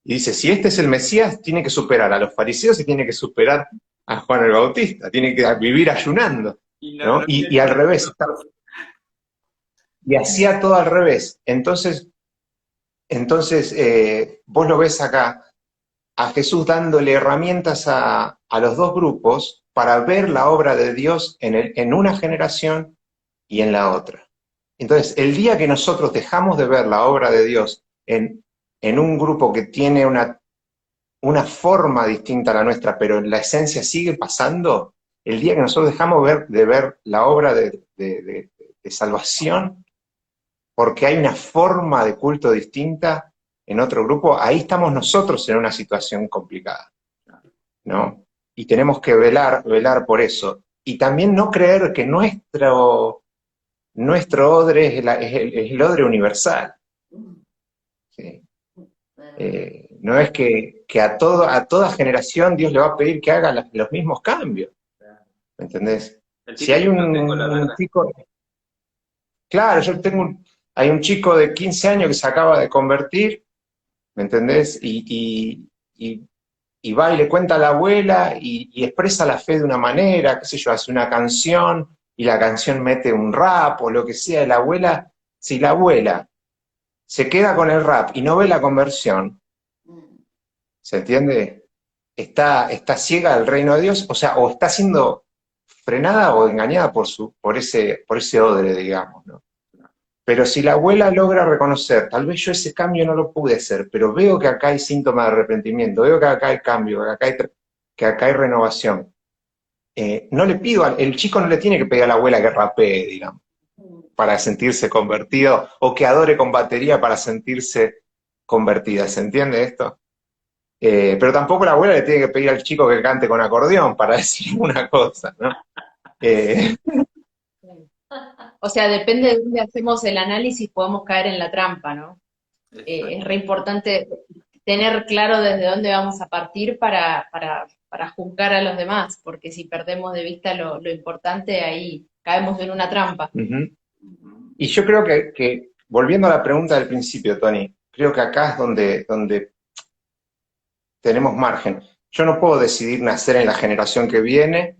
y dice, si este es el Mesías, tiene que superar a los fariseos y tiene que superar a Juan el Bautista, tiene que vivir ayunando, ¿no? Y al revés, y hacía todo al revés. Entonces vos lo ves acá, a Jesús dándole herramientas a los dos grupos para ver la obra de Dios en una generación y en la otra. Entonces, el día que nosotros dejamos de ver la obra de Dios en un grupo que tiene una forma distinta a la nuestra, pero la esencia sigue pasando, el día que nosotros dejamos de ver la obra de salvación, porque hay una forma de culto distinta en otro grupo, ahí estamos nosotros en una situación complicada, ¿no? Y tenemos que velar por eso. Y también no creer que nuestro odre es el odre universal. ¿Sí? No es que a toda generación Dios le va a pedir que haga los mismos cambios. ¿Me entendés? Si hay un chico... Claro, hay un chico de 15 años que se acaba de convertir, ¿me entendés? Y va y le cuenta a la abuela y expresa la fe de una manera, qué sé yo, hace una canción y la canción mete un rap o lo que sea, y si la abuela se queda con el rap y no ve la conversión, ¿se entiende? Está ciega al reino de Dios, o sea, o está siendo frenada o engañada por ese odre, digamos, ¿no? Pero si la abuela logra reconocer, tal vez yo ese cambio no lo pude hacer, pero veo que acá hay síntomas de arrepentimiento, veo que acá hay cambio, que acá hay renovación. No le pido, el chico no le tiene que pedir a la abuela que rapee, digamos, para sentirse convertido, o que adore con batería para sentirse convertida, ¿se entiende esto? Pero tampoco la abuela le tiene que pedir al chico que cante con acordeón para decir una cosa, ¿no? O sea, depende de dónde hacemos el análisis, podemos caer en la trampa, ¿no? Es re importante tener claro desde dónde vamos a partir para juzgar a los demás, porque si perdemos de vista lo importante, ahí caemos en una trampa. Y yo creo que, volviendo a la pregunta del principio, Tony, creo que acá es donde tenemos margen. Yo no puedo decidir nacer en la generación que viene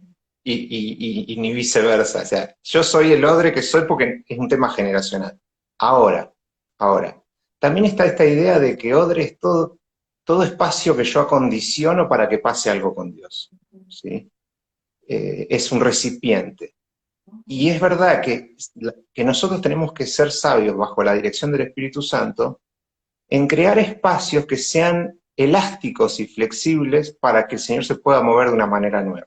y ni viceversa. O sea, yo soy el odre que soy porque es un tema generacional. Ahora, también está esta idea de que odre es todo espacio que yo acondiciono para que pase algo con Dios, ¿sí? Es un recipiente. Y es verdad que nosotros tenemos que ser sabios bajo la dirección del Espíritu Santo en crear espacios que sean elásticos y flexibles para que el Señor se pueda mover de una manera nueva.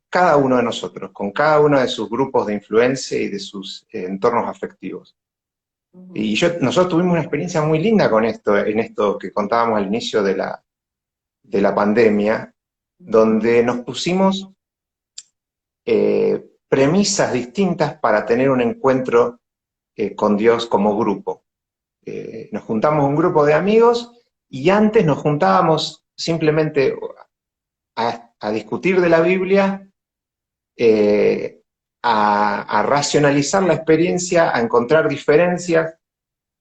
Cada uno de nosotros, con cada uno de sus grupos de influencia y de sus entornos afectivos. Y nosotros tuvimos una experiencia muy linda con esto, en esto que contábamos al inicio de la pandemia, donde nos pusimos premisas distintas para tener un encuentro con Dios como grupo. Nos juntamos un grupo de amigos y antes nos juntábamos simplemente a discutir de la Biblia, a racionalizar la experiencia, a encontrar diferencias,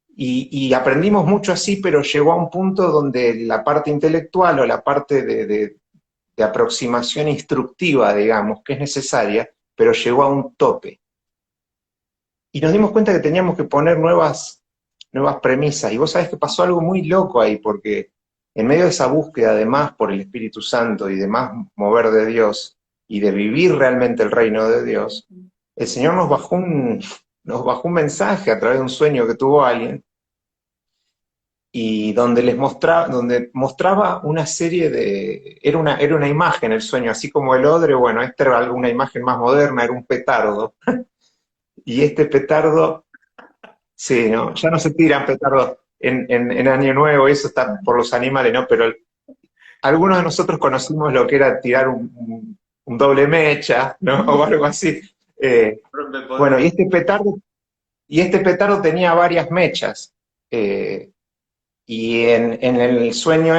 y aprendimos mucho así, pero llegó a un punto donde la parte intelectual o la parte de aproximación instructiva, digamos, que es necesaria, pero llegó a un tope. Y nos dimos cuenta que teníamos que poner nuevas premisas, y vos sabés que pasó algo muy loco ahí, porque en medio de esa búsqueda de más por el Espíritu Santo y de más mover de Dios, y de vivir realmente el reino de Dios, el Señor nos bajó un mensaje a través de un sueño que tuvo alguien, y donde mostraba una serie de... Era una imagen el sueño, así como el odre, bueno, esta era una imagen más moderna, era un petardo. Y este petardo, sí, ¿no? Ya no se tiran petardos en Año Nuevo, eso está por los animales, ¿no? Pero algunos de nosotros conocimos lo que era tirar un doble mecha, ¿no? O algo así. Bueno, y este petardo tenía varias mechas. Y en el sueño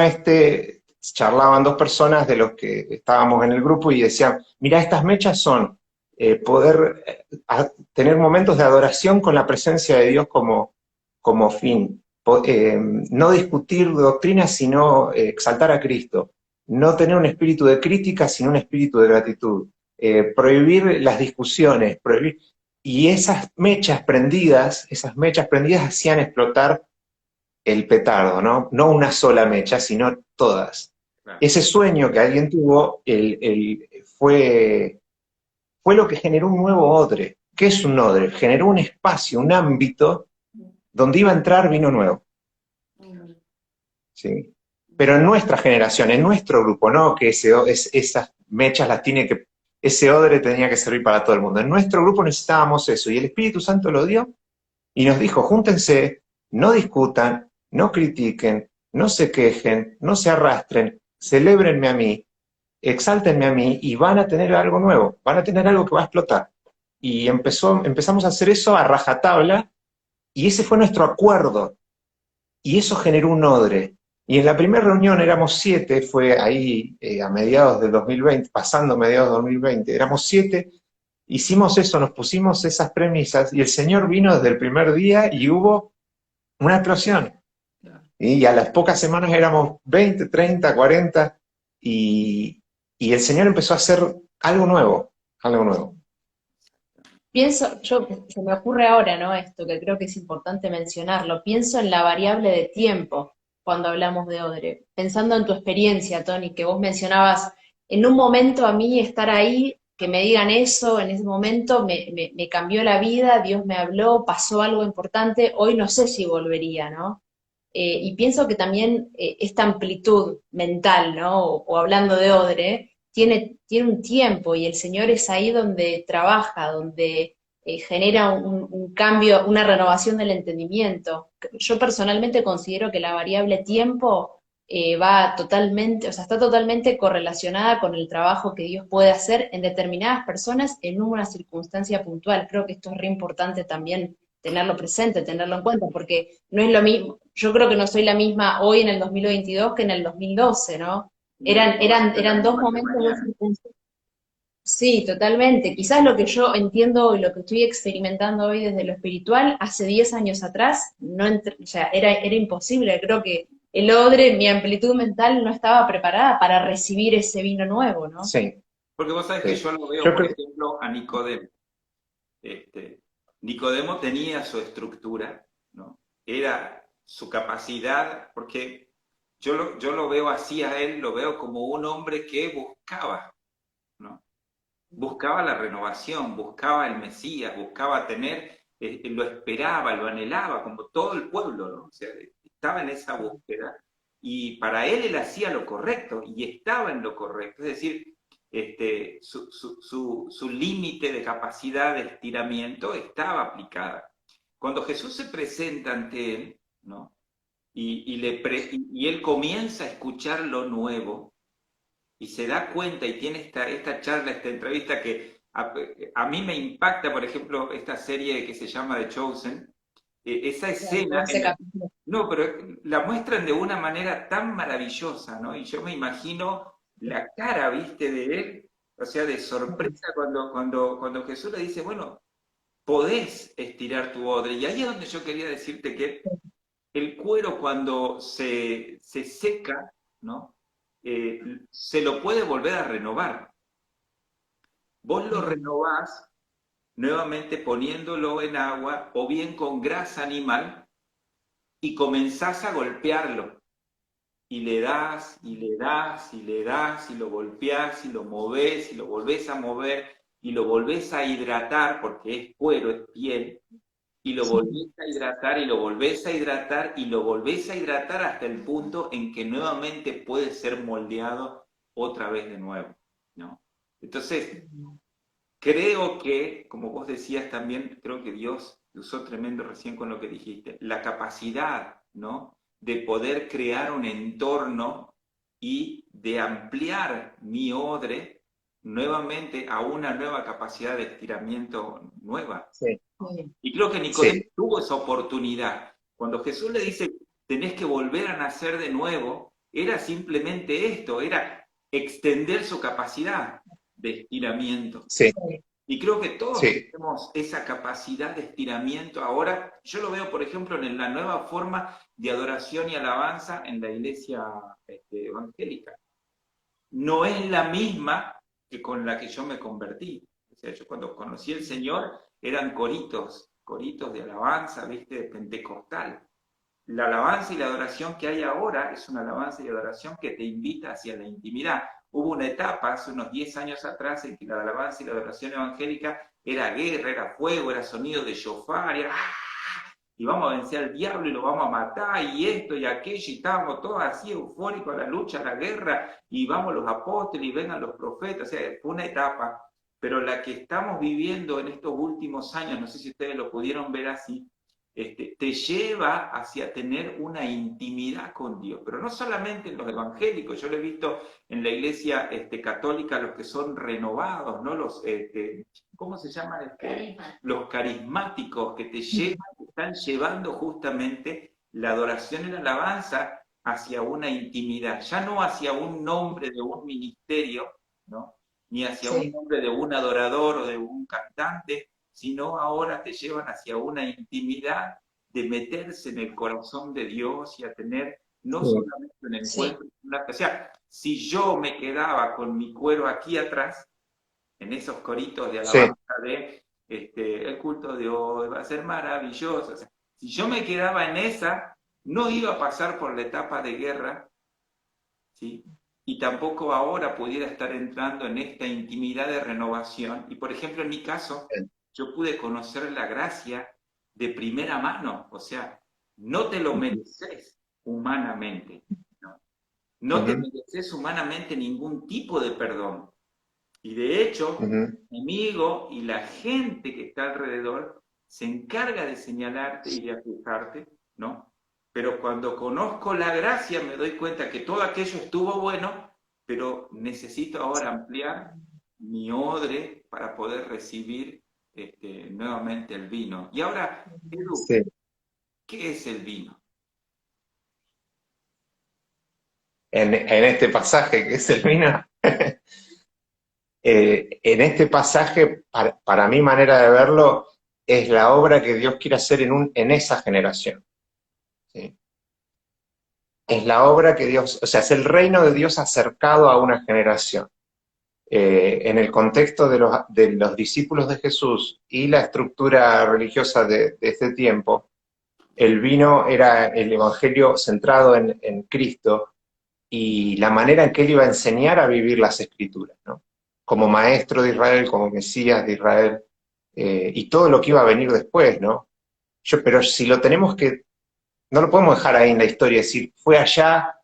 charlaban dos personas de los que estábamos en el grupo y decían, mira, estas mechas son poder tener momentos de adoración con la presencia de Dios como fin. No discutir doctrina, sino exaltar a Cristo. No tener un espíritu de crítica, sino un espíritu de gratitud. Prohibir las discusiones, y esas mechas prendidas hacían explotar el petardo, ¿no? No una sola mecha, sino todas. Claro. Ese sueño que alguien tuvo fue lo que generó un nuevo odre. ¿Qué es un odre? Generó un espacio, un ámbito donde iba a entrar vino nuevo. ¿Sí? Pero en nuestra generación, en nuestro grupo, no que esas mechas ese odre tenía que servir para todo el mundo. En nuestro grupo necesitábamos eso, y el Espíritu Santo lo dio y nos dijo, júntense, no discutan, no critiquen, no se quejen, no se arrastren, celébrenme a mí, exáltenme a mí, y van a tener algo nuevo, van a tener algo que va a explotar. Y empezamos a hacer eso a rajatabla, y ese fue nuestro acuerdo, y eso generó un odre. Y en la primera reunión éramos 7, fue ahí a mediados del 2020, pasando mediados del 2020, éramos 7, hicimos eso, nos pusimos esas premisas, y el Señor vino desde el primer día, y hubo una explosión. Y a las pocas semanas éramos 20, 30, 40, y el Señor empezó a hacer algo nuevo, algo nuevo. Se me ocurre ahora, ¿no? Esto que creo que es importante mencionarlo. Pienso en la variable de tiempo cuando hablamos de odre. Pensando en tu experiencia, Tony, que vos mencionabas, en un momento a mí estar ahí, que me digan eso, en ese momento me cambió la vida, Dios me habló, pasó algo importante, hoy no sé si volvería, ¿no? Y pienso que también esta amplitud mental, ¿no? O hablando de odre, tiene un tiempo, y el Señor es ahí donde trabaja, donde genera un cambio, una renovación del entendimiento. Yo personalmente considero que la variable tiempo va totalmente, o sea, está totalmente correlacionada con el trabajo que Dios puede hacer en determinadas personas en una circunstancia puntual. Creo que esto es re importante también tenerlo presente, tenerlo en cuenta, porque no es lo mismo, yo creo que no soy la misma hoy en el 2022 que en el 2012, ¿no? Eran dos momentos, dos circunstancias. Sí, totalmente. Quizás lo que yo entiendo y lo que estoy experimentando hoy desde lo espiritual, hace 10 años atrás, o sea, era imposible. Creo que el odre, mi amplitud mental no estaba preparada para recibir ese vino nuevo, ¿no? Sí, Porque vos sabés que Sí. yo lo veo, Yo por creo, ejemplo, a Nicodemo. Nicodemo tenía su estructura, ¿no? Era su capacidad, porque yo lo veo así a él, lo veo como un hombre que buscaba, ¿no? Buscaba la renovación, buscaba el Mesías, buscaba tener, lo esperaba, lo anhelaba, como todo el pueblo, ¿no? O sea, estaba en esa búsqueda y para él hacía lo correcto y estaba en lo correcto, es decir, su límite de capacidad de estiramiento estaba aplicada. Cuando Jesús se presenta ante él, ¿no? Y él comienza a escuchar lo nuevo, y se da cuenta y tiene esta charla, esta entrevista que a mí me impacta, por ejemplo, esta serie que se llama The Chosen, esa escena, Ese capítulo. no, pero la muestran de una manera tan maravillosa, ¿no? Y yo me imagino la cara, viste, de él, o sea, de sorpresa cuando Jesús le dice, bueno, podés estirar tu odre. Y ahí es donde yo quería decirte que el cuero cuando se seca, ¿no? Se lo puede volver a renovar. Vos lo renovás nuevamente poniéndolo en agua o bien con grasa animal y comenzás a golpearlo. Y le das, y le das, y le das, y lo golpeás, y lo movés, y lo volvés a mover, y lo volvés a hidratar, porque es cuero, es piel, y lo Sí, volvés a hidratar y lo volvés a hidratar y lo volvés a hidratar hasta el punto en que nuevamente puede ser moldeado otra vez de nuevo, ¿no? Entonces, creo que, como vos decías también, creo que Dios usó tremendo recién con lo que dijiste, la capacidad, ¿no? De poder crear un entorno y de ampliar mi odre nuevamente a una nueva capacidad de estiramiento nueva. sí, Y creo que Nicodemo sí, tuvo esa oportunidad. Cuando Jesús le dice, tenés que volver a nacer de nuevo, era simplemente esto, era extender su capacidad de estiramiento. sí, Y creo que todos sí. tenemos esa capacidad de estiramiento ahora. Yo lo veo, por ejemplo, en la nueva forma de adoración y alabanza en la iglesia evangélica. No es la misma que con la que yo me convertí. O sea, yo cuando conocí al Señor eran coritos, coritos de alabanza, ¿viste? De pentecostal. La alabanza y la adoración que hay ahora es una alabanza y adoración que te invita hacia la intimidad. Hubo una etapa hace unos 10 años atrás en que la alabanza y la adoración evangélica era guerra, era fuego, era sonido de shofar, era y vamos a vencer al diablo y lo vamos a matar, y esto y aquello, y estábamos todos así eufóricos a la lucha, a la guerra, y vamos los apóstoles y vengan los profetas, o sea, fue una etapa, pero la que estamos viviendo en estos últimos años, no sé si ustedes lo pudieron ver así, te lleva hacia tener una intimidad con Dios, pero no solamente en los evangélicos, yo lo he visto en la iglesia católica, los que son renovados, ¿no? ¿Cómo se llaman? Los carismáticos que te llevan, están llevando justamente la adoración y la alabanza hacia una intimidad, ya no hacia un nombre de un ministerio, ¿no? Ni hacia un sí, nombre de un adorador o de un cantante, sino ahora te llevan hacia una intimidad de meterse en el corazón de Dios y a tener no Sí, solamente un sí, encuentro, o sea, si yo me quedaba con mi cuero aquí atrás, en esos coritos de sí, alabanza de el culto de hoy va a ser maravilloso. O sea, si yo me quedaba en esa, no iba a pasar por la etapa de guerra, ¿sí? Y tampoco ahora pudiera estar entrando en esta intimidad de renovación. Y por ejemplo, en mi caso, yo pude conocer la gracia de primera mano. O sea, no te lo mereces humanamente. No, no te ujú, mereces humanamente ningún tipo de perdón. Y de hecho, ujú, mi amigo y la gente que está alrededor se encarga de señalarte y de acusarte, ¿no? Pero cuando conozco la gracia me doy cuenta que todo aquello estuvo bueno, pero necesito ahora ampliar mi odre para poder recibir nuevamente el vino. Y ahora, Edu, sí. ¿qué es el vino? En este pasaje que es el vino, en este pasaje, para mi manera de verlo, es la obra que Dios quiere hacer en esa generación. ¿Sí? Es la obra que Dios, o sea, es el reino de Dios acercado a una generación. En el contexto de los discípulos de Jesús y la estructura religiosa de este tiempo, el vino era el evangelio centrado en Cristo y la manera en que él iba a enseñar a vivir las escrituras, ¿no? Como maestro de Israel, como Mesías de Israel, y todo lo que iba a venir después, ¿no? Pero si lo tenemos que, no lo podemos dejar ahí en la historia, es decir, fue allá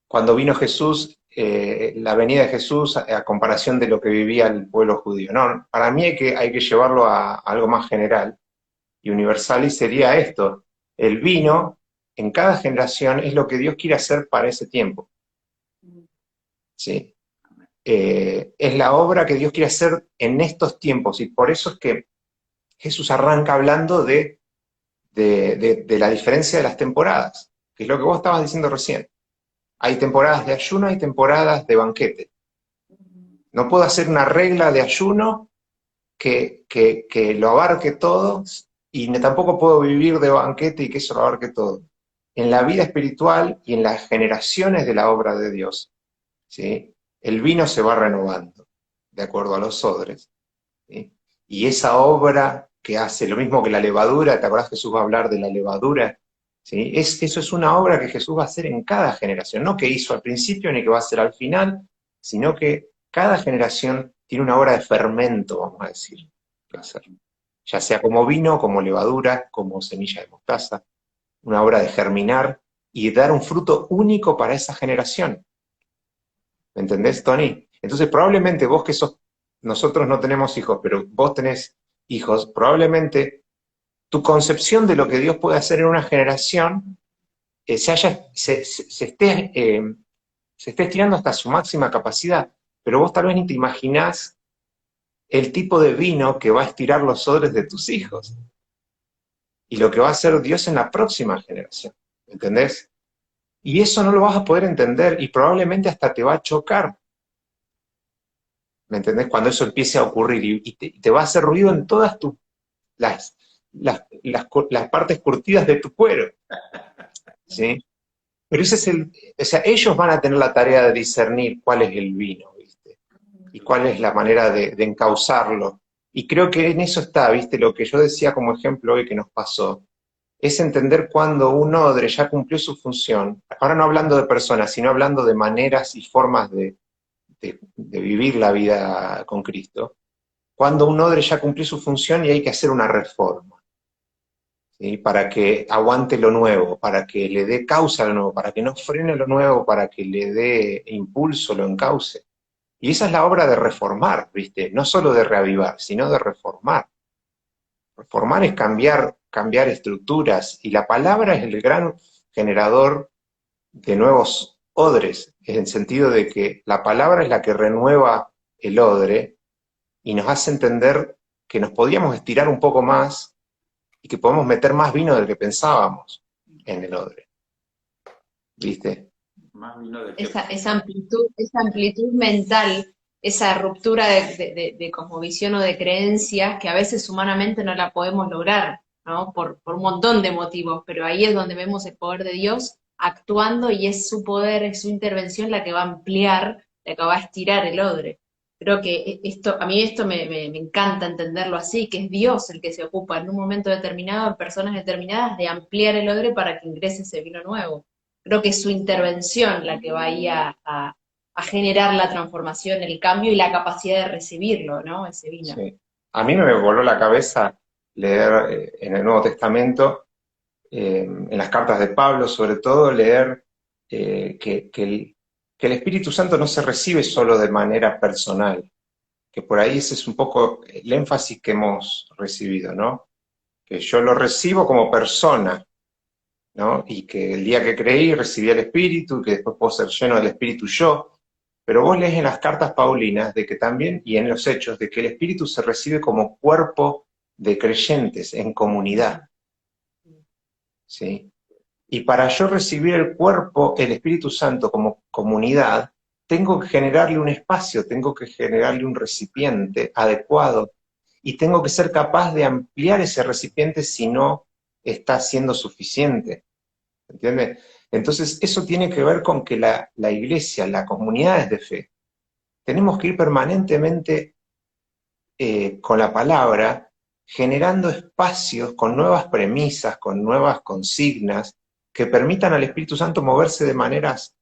cuando vino Jesús, la venida de Jesús a comparación de lo que vivía el pueblo judío. No, para mí hay que llevarlo a algo más general y universal, y sería esto: el vino en cada generación es lo que Dios quiere hacer para ese tiempo. ¿Sí? Es la obra que Dios quiere hacer en estos tiempos, y por eso es que Jesús arranca hablando de la diferencia de las temporadas, que es lo que vos estabas diciendo recién. Hay temporadas de ayuno, hay temporadas de banquete. No puedo hacer una regla de ayuno que lo abarque todo, y tampoco puedo vivir de banquete y que eso lo abarque todo. En la vida espiritual y en las generaciones de la obra de Dios, ¿sí? El vino se va renovando, de acuerdo a los odres, ¿sí? Y esa obra que hace, lo mismo que la levadura, ¿te acordás que Jesús va a hablar de la levadura? ¿Sí? Eso es una obra que Jesús va a hacer en cada generación, no que hizo al principio ni que va a hacer al final, sino que cada generación tiene una obra de fermento, vamos a decir, que va a hacer. Ya sea como vino, como levadura, como semilla de mostaza, una obra de germinar y dar un fruto único para esa generación. ¿Me entendés, Tony? Entonces probablemente vos nosotros no tenemos hijos, pero vos tenés hijos, probablemente tu concepción de lo que Dios puede hacer en una generación se esté estirando hasta su máxima capacidad, pero vos tal vez ni te imaginás el tipo de vino que va a estirar los odres de tus hijos y lo que va a hacer Dios en la próxima generación, ¿entendés? Y eso no lo vas a poder entender y probablemente hasta te va a chocar, ¿me entendés? Cuando eso empiece a ocurrir y te va a hacer ruido en todas las partes curtidas de tu cuero, ¿sí? Pero ese es o sea, ellos van a tener la tarea de discernir cuál es el vino, ¿viste? Y cuál es la manera de encauzarlo. Y creo que en eso está, ¿viste? Lo que yo decía como ejemplo hoy que nos pasó, es entender cuando un odre ya cumplió su función, ahora no hablando de personas, sino hablando de maneras y formas de vivir la vida con Cristo, cuando un odre ya cumplió su función y hay que hacer una reforma, ¿sí? Para que aguante lo nuevo, para que le dé causa a lo nuevo, para que no frene lo nuevo, para que le dé impulso, lo encauce. Y esa es la obra de reformar, ¿viste? No solo de reavivar, sino de reformar. Reformar es cambiar estructuras, y la palabra es el gran generador de nuevos odres, en el sentido de que la palabra es la que renueva el odre y nos hace entender que nos podíamos estirar un poco más y que podemos meter más vino del que pensábamos en el odre. ¿Viste? Más vino del que... Esa amplitud mental, esa ruptura de cosmovisión o de creencias que a veces humanamente no la podemos lograr, ¿no? Por un montón de motivos, pero ahí es donde vemos el poder de Dios actuando, y es su poder, es su intervención la que va a ampliar, la que va a estirar el odre. Creo que a mí esto me encanta entenderlo así, que es Dios el que se ocupa en un momento determinado, en personas determinadas, de ampliar el odre para que ingrese ese vino nuevo. Creo que es su intervención la que va ahí a generar la transformación, el cambio y la capacidad de recibirlo, ¿no? Ese vino. Sí. A mí me voló la cabeza leer en el Nuevo Testamento, en las cartas de Pablo sobre todo, leer que el Espíritu Santo no se recibe solo de manera personal, que por ahí ese es un poco el énfasis que hemos recibido, ¿no? Que yo lo recibo como persona, ¿no? Y que el día que creí recibí el Espíritu, que después puedo ser lleno del Espíritu yo. Pero vos lees en las cartas paulinas de que también, y en los Hechos, de que el Espíritu se recibe como cuerpo de creyentes en comunidad, ¿sí? Y para yo recibir el cuerpo, el Espíritu Santo como comunidad, tengo que generarle un espacio, tengo que generarle un recipiente adecuado, y tengo que ser capaz de ampliar ese recipiente si no está siendo suficiente, ¿entiendes? Entonces eso tiene que ver con que la iglesia, las comunidades de fe, tenemos que ir permanentemente con la palabra, generando espacios con nuevas premisas, con nuevas consignas, que permitan al Espíritu Santo moverse de maneras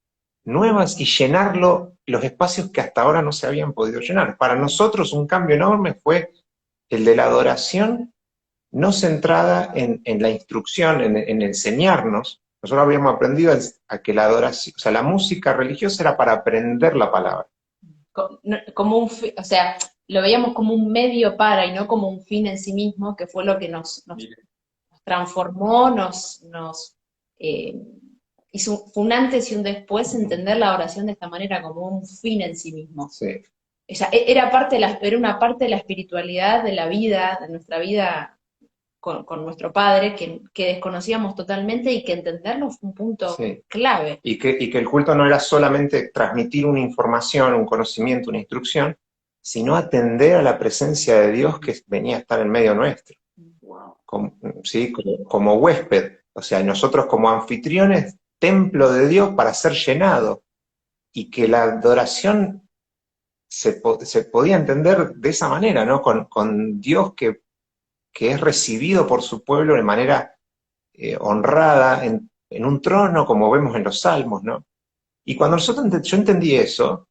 nuevas y llenarlo los espacios que hasta ahora no se habían podido llenar. Para nosotros un cambio enorme fue el de la adoración no centrada en la instrucción, en enseñarnos. Nosotros habíamos aprendido a que la adoración, o sea, la música religiosa era para aprender la palabra. Como o sea, lo veíamos como un medio para y no como un fin en sí mismo, que fue lo que nos transformó, fue un antes y un después entender la oración de esta manera como un fin en sí mismo. Sí. Era una parte de la espiritualidad de la vida, de nuestra vida con nuestro Padre, que desconocíamos totalmente y que entenderlo fue un punto clave. Y que el culto no era solamente transmitir una información, un conocimiento, una instrucción, sino atender a la presencia de Dios que venía a estar en medio nuestro. Como huésped, o sea, nosotros como anfitriones, templo de Dios para ser llenado, y que la adoración se podía entender de esa manera, ¿no? Con Dios que es recibido por su pueblo de manera honrada en un trono, como vemos en los Salmos, ¿no? Y cuando yo entendí eso,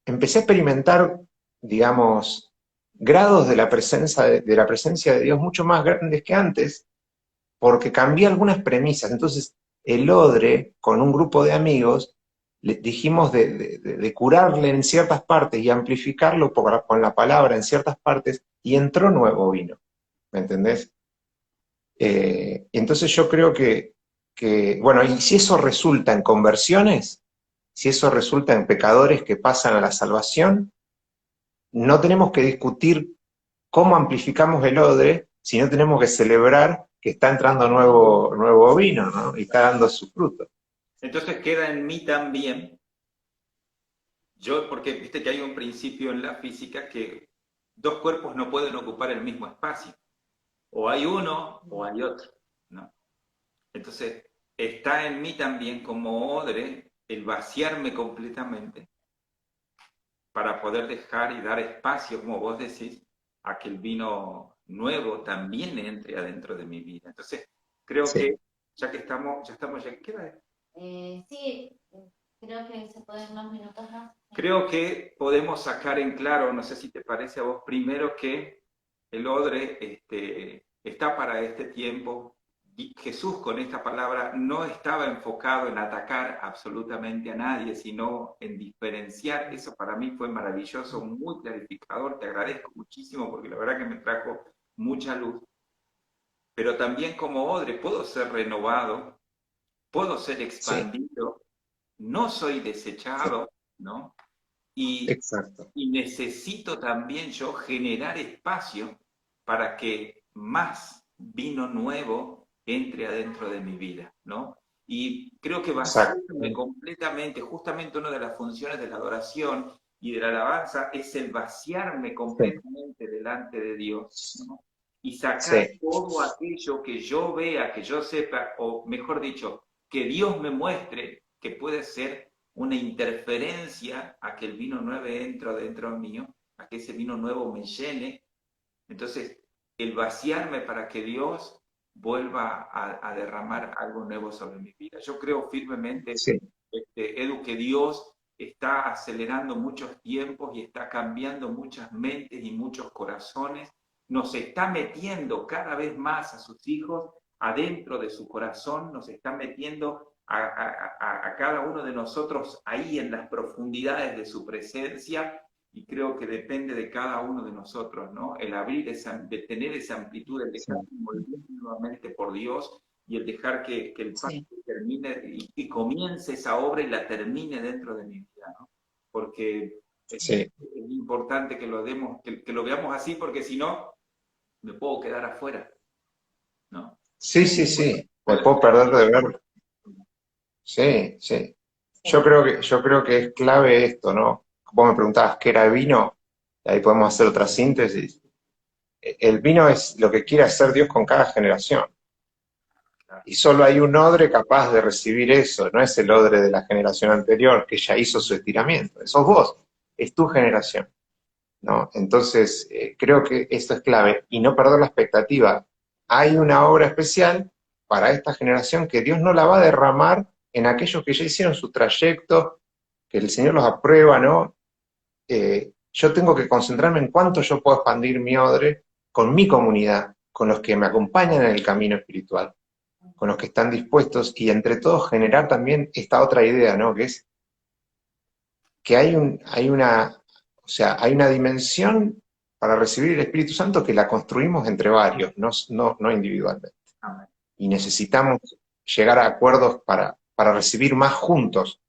empecé a experimentar, digamos, grados de la presencia de Dios mucho más grandes que antes, porque cambié algunas premisas. Entonces, el odre, con un grupo de amigos, le dijimos de curarle en ciertas partes y amplificarlo con la palabra en ciertas partes, y entró nuevo vino, ¿me entendés? Entonces yo creo que, bueno, y si eso resulta en conversiones, si eso resulta en pecadores que pasan a la salvación, no tenemos que discutir cómo amplificamos el odre, sino tenemos que celebrar que está entrando nuevo vino, ¿no? Y está dando su fruto. Entonces queda en mí también, porque viste que hay un principio en la física que dos cuerpos no pueden ocupar el mismo espacio. O hay uno o hay otro, ¿no? Entonces, está en mí también como odre el vaciarme completamente para poder dejar y dar espacio, como vos decís, a que el vino nuevo también entre adentro de mi vida. Entonces, creo que ya estamos, ¿qué? Sí, creo que se pueden unos minutos más. Creo que podemos sacar en claro, no sé si te parece a vos, primero que el odre está para este tiempo. Y Jesús con esta palabra no estaba enfocado en atacar absolutamente a nadie, sino en diferenciar. Eso para mí fue maravilloso, muy clarificador. Te agradezco muchísimo porque la verdad que me trajo mucha luz. Pero también como odre puedo ser renovado, puedo ser expandido, no soy desechado, ¿no? Exacto. Y necesito también yo generar espacio para que más vino nuevo entre adentro de mi vida, ¿no? Y creo que vaciarme completamente, justamente una de las funciones de la adoración y de la alabanza es el vaciarme completamente delante de Dios, ¿no? Y sacar todo aquello que yo vea, que yo sepa, o mejor dicho, que Dios me muestre que puede ser una interferencia a que el vino nuevo entre dentro mío, a que ese vino nuevo me llene. Entonces, el vaciarme para que Dios vuelva a derramar algo nuevo sobre mi vida. Yo creo firmemente, Edu, que Dios está acelerando muchos tiempos y está cambiando muchas mentes y muchos corazones. Nos está metiendo cada vez más a sus hijos adentro de su corazón, nos está metiendo a cada uno de nosotros ahí en las profundidades de su presencia, y creo que depende de cada uno de nosotros, ¿no? El abrir de tener esa amplitud, el dejar envolver nuevamente por Dios y el dejar que el Padre termine y comience esa obra y la termine dentro de mi vida, ¿no? Porque es importante que lo veamos así, porque si no, me puedo quedar afuera, ¿no? Sí. Me puedo perder de verlo. Sí. Yo creo que es clave esto, ¿no? Vos me preguntabas qué era el vino, y ahí podemos hacer otra síntesis. El vino es lo que quiere hacer Dios con cada generación. Y solo hay un odre capaz de recibir eso, no es el odre de la generación anterior, que ya hizo su estiramiento, sos vos. es tu generación, ¿no? Entonces, creo que esto es clave, y no perder la expectativa. Hay una obra especial para esta generación que Dios no la va a derramar en aquellos que ya hicieron su trayecto, que el Señor los aprueba, ¿no? Yo tengo que concentrarme en cuánto yo puedo expandir mi odre con mi comunidad, con los que me acompañan en el camino espiritual, con los que están dispuestos, y entre todos generar también esta otra idea, ¿no? Que es que o sea, hay una dimensión para recibir el Espíritu Santo que la construimos entre varios, no individualmente. Amén. Y necesitamos llegar a acuerdos para recibir más juntos.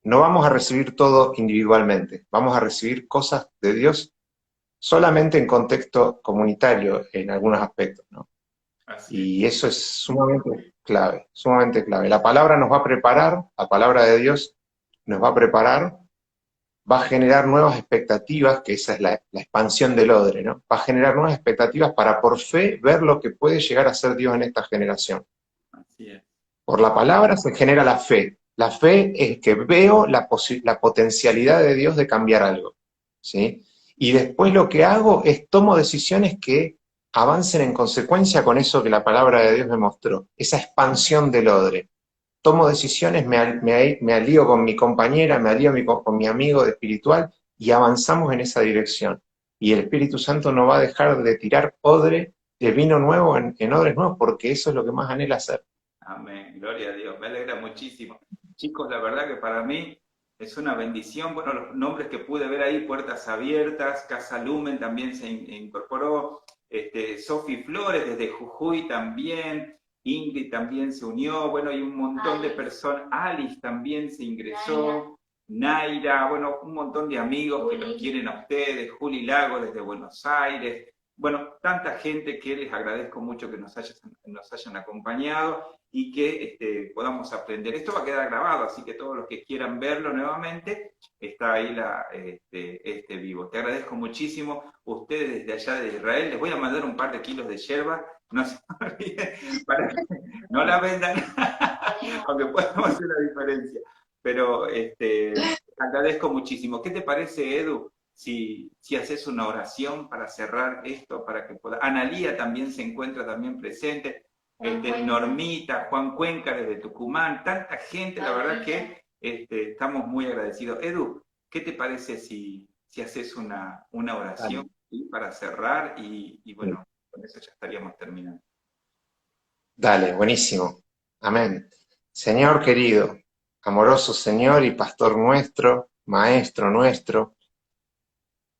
No vamos a recibir todo individualmente, vamos a recibir cosas de Dios solamente en contexto comunitario en algunos aspectos, ¿no? Así Y eso es sumamente clave, sumamente clave. La palabra nos va a preparar, la palabra de Dios nos va a preparar, va a generar nuevas expectativas, que esa es la expansión del odre, ¿no? Va a generar nuevas expectativas para por fe ver lo que puede llegar a ser Dios en esta generación. así es. Por la palabra se genera la fe. La fe es que veo la potencialidad de Dios de cambiar algo, ¿sí? Y después lo que hago es tomo decisiones que avancen en consecuencia con eso que la palabra de Dios me mostró, esa expansión del odre. Tomo decisiones, me alío con mi compañera, me alío con mi amigo espiritual y avanzamos en esa dirección. Y el Espíritu Santo no va a dejar de tirar odre, de vino nuevo en odres nuevos, porque eso es lo que más anhela hacer. Amén, gloria a Dios, me alegra muchísimo. Chicos, la verdad que para mí es una bendición, bueno, los nombres que pude ver ahí, Puertas Abiertas, Casa Lumen también se incorporó, Sofi Flores desde Jujuy también, Ingrid también se unió, bueno, y un montón de personas, Alice también se ingresó, Naira, bueno, un montón de amigos que los quieren a ustedes, Juli Lago desde Buenos Aires, bueno, tanta gente que les agradezco mucho que nos hayan acompañado y que podamos aprender. Esto va a quedar grabado, así que todos los que quieran verlo nuevamente, está ahí este vivo. Te agradezco muchísimo. Ustedes desde allá de Israel, les voy a mandar un par de kilos de yerba, no se olviden, para que no la vendan, aunque podamos hacer la diferencia. Pero agradezco muchísimo. ¿Qué te parece, Edu? Si haces una oración para cerrar esto, para que pueda. Analía también se encuentra también presente, Normita, Juan Cuenca desde Tucumán, tanta gente, la verdad que estamos muy agradecidos. Edu, ¿qué te parece si haces una oración, ¿sí? Para cerrar y bueno, con eso ya estaríamos terminando. Dale, buenísimo. Amén. Señor querido, amoroso Señor y pastor nuestro, maestro nuestro,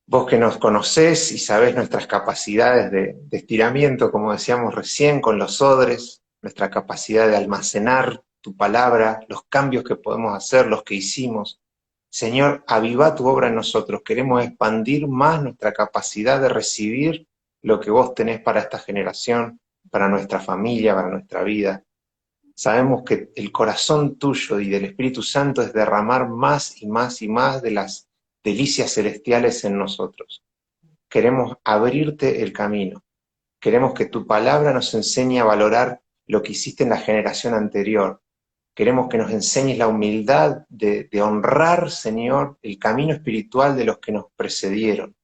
vos que nos conocés y sabés nuestras capacidades de estiramiento, como decíamos recién, con los odres, nuestra capacidad de almacenar tu palabra, los cambios que podemos hacer, los que hicimos. Señor, aviva tu obra en nosotros. Queremos expandir más nuestra capacidad de recibir lo que vos tenés para esta generación, para nuestra familia, para nuestra vida. Sabemos que el corazón tuyo y del Espíritu Santo es derramar más y más y más de las delicias celestiales en nosotros. Queremos abrirte el camino. Queremos que tu palabra nos enseñe a valorar lo que hiciste en la generación anterior. Queremos que nos enseñes la humildad de honrar, Señor, el camino espiritual de los que nos precedieron.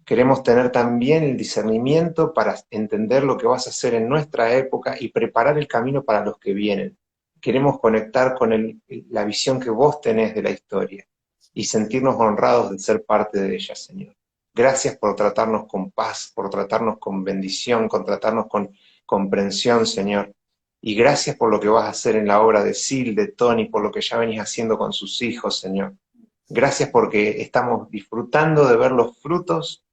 Queremos tener también el discernimiento para entender lo que vas a hacer en nuestra época y preparar el camino para los que vienen. Queremos conectar con la visión que vos tenés de la historia y sentirnos honrados de ser parte de ella, Señor. Gracias por tratarnos con paz, por tratarnos con bendición, por tratarnos con comprensión, Señor. Y gracias por lo que vas a hacer en la obra de Sil, de Tony, por lo que ya venís haciendo con sus hijos, Señor. Gracias porque estamos disfrutando de ver los frutos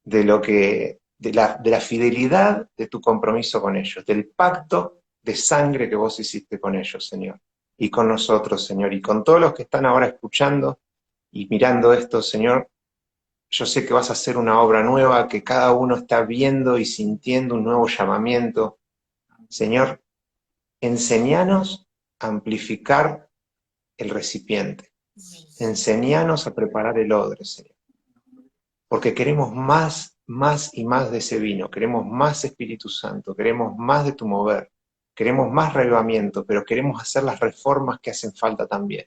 de la fidelidad de tu compromiso con ellos, del pacto de sangre que vos hiciste con ellos, Señor. Y con nosotros, Señor. Y con todos los que están ahora escuchando y mirando esto, Señor, yo sé que vas a hacer una obra nueva, que cada uno está viendo y sintiendo un nuevo llamamiento. Señor, enséñanos a amplificar el recipiente. Enséñanos a preparar el odre, Señor. Porque queremos más y más de ese vino. Queremos más Espíritu Santo. Queremos más de tu mover. Queremos más reavivamiento, pero queremos hacer las reformas que hacen falta también.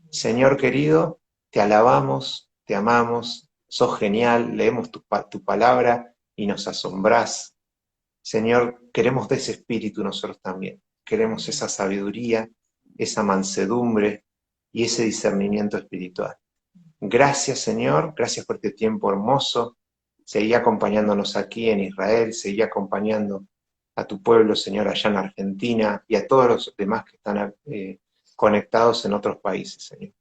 Señor querido, te alabamos, te amamos, sos genial, leemos tu palabra y nos asombrás. Señor, queremos de ese espíritu nosotros también. Queremos esa sabiduría, esa mansedumbre y ese discernimiento espiritual. Gracias, Señor, gracias por este tiempo hermoso. Seguí acompañándonos aquí en Israel, seguí acompañando a tu pueblo, Señor, allá en Argentina y a todos los demás que están conectados en otros países, Señor.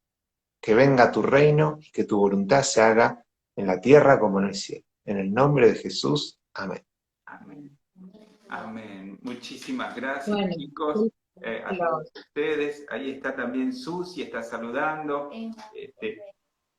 Que venga tu reino y que tu voluntad se haga en la tierra como en el cielo. En el nombre de Jesús, amén. Amén. Amén. Muchísimas gracias, Bueno, chicos. A todos ustedes. Ahí está también Susi, está saludando.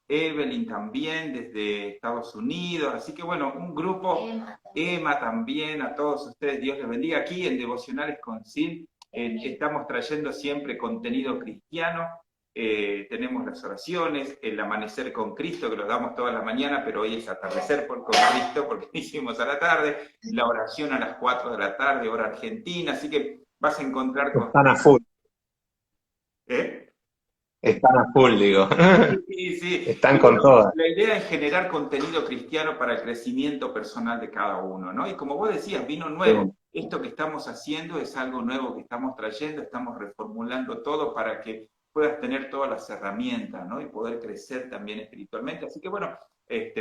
Evelyn también desde Estados Unidos. Así que bueno, un grupo. Emma también, a todos ustedes. Dios les bendiga. Aquí en Devocionales con Sil estamos trayendo siempre contenido cristiano. Tenemos las oraciones, el amanecer con Cristo, que lo damos toda la mañana, pero hoy es atardecer con Cristo, porque lo hicimos a la tarde, la oración a las 4 de la tarde, hora argentina, así que vas a encontrar con... Están a full. ¿Eh? Están a full, digo. Sí, sí. Están con todas. La idea es generar contenido cristiano para el crecimiento personal de cada uno, ¿no? Y como vos decías, vino nuevo. Esto que estamos haciendo es algo nuevo que estamos trayendo, estamos reformulando todo para que puedas tener todas las herramientas, ¿no? Y poder crecer también espiritualmente. Así que bueno,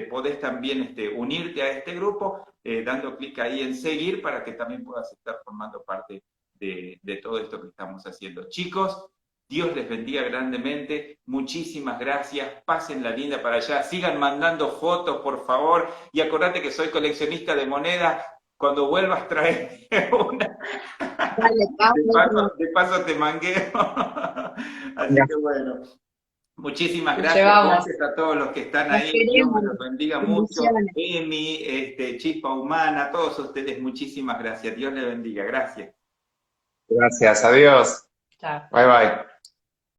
podés también unirte a este grupo dando clic ahí en seguir para que también puedas estar formando parte de todo esto que estamos haciendo. Chicos, Dios les bendiga grandemente, muchísimas gracias, pasen la linda para allá, sigan mandando fotos, por favor, y acordate que soy coleccionista de monedas, cuando vuelvas trae una. De paso te mangueo. Así que bueno, muchísimas gracias. Gracias a todos los que están ahí. Dios me los bendiga mucho. Emi, Chispa Humana, todos ustedes, muchísimas gracias. Dios les bendiga. Gracias. Gracias, adiós. Chao. Bye bye.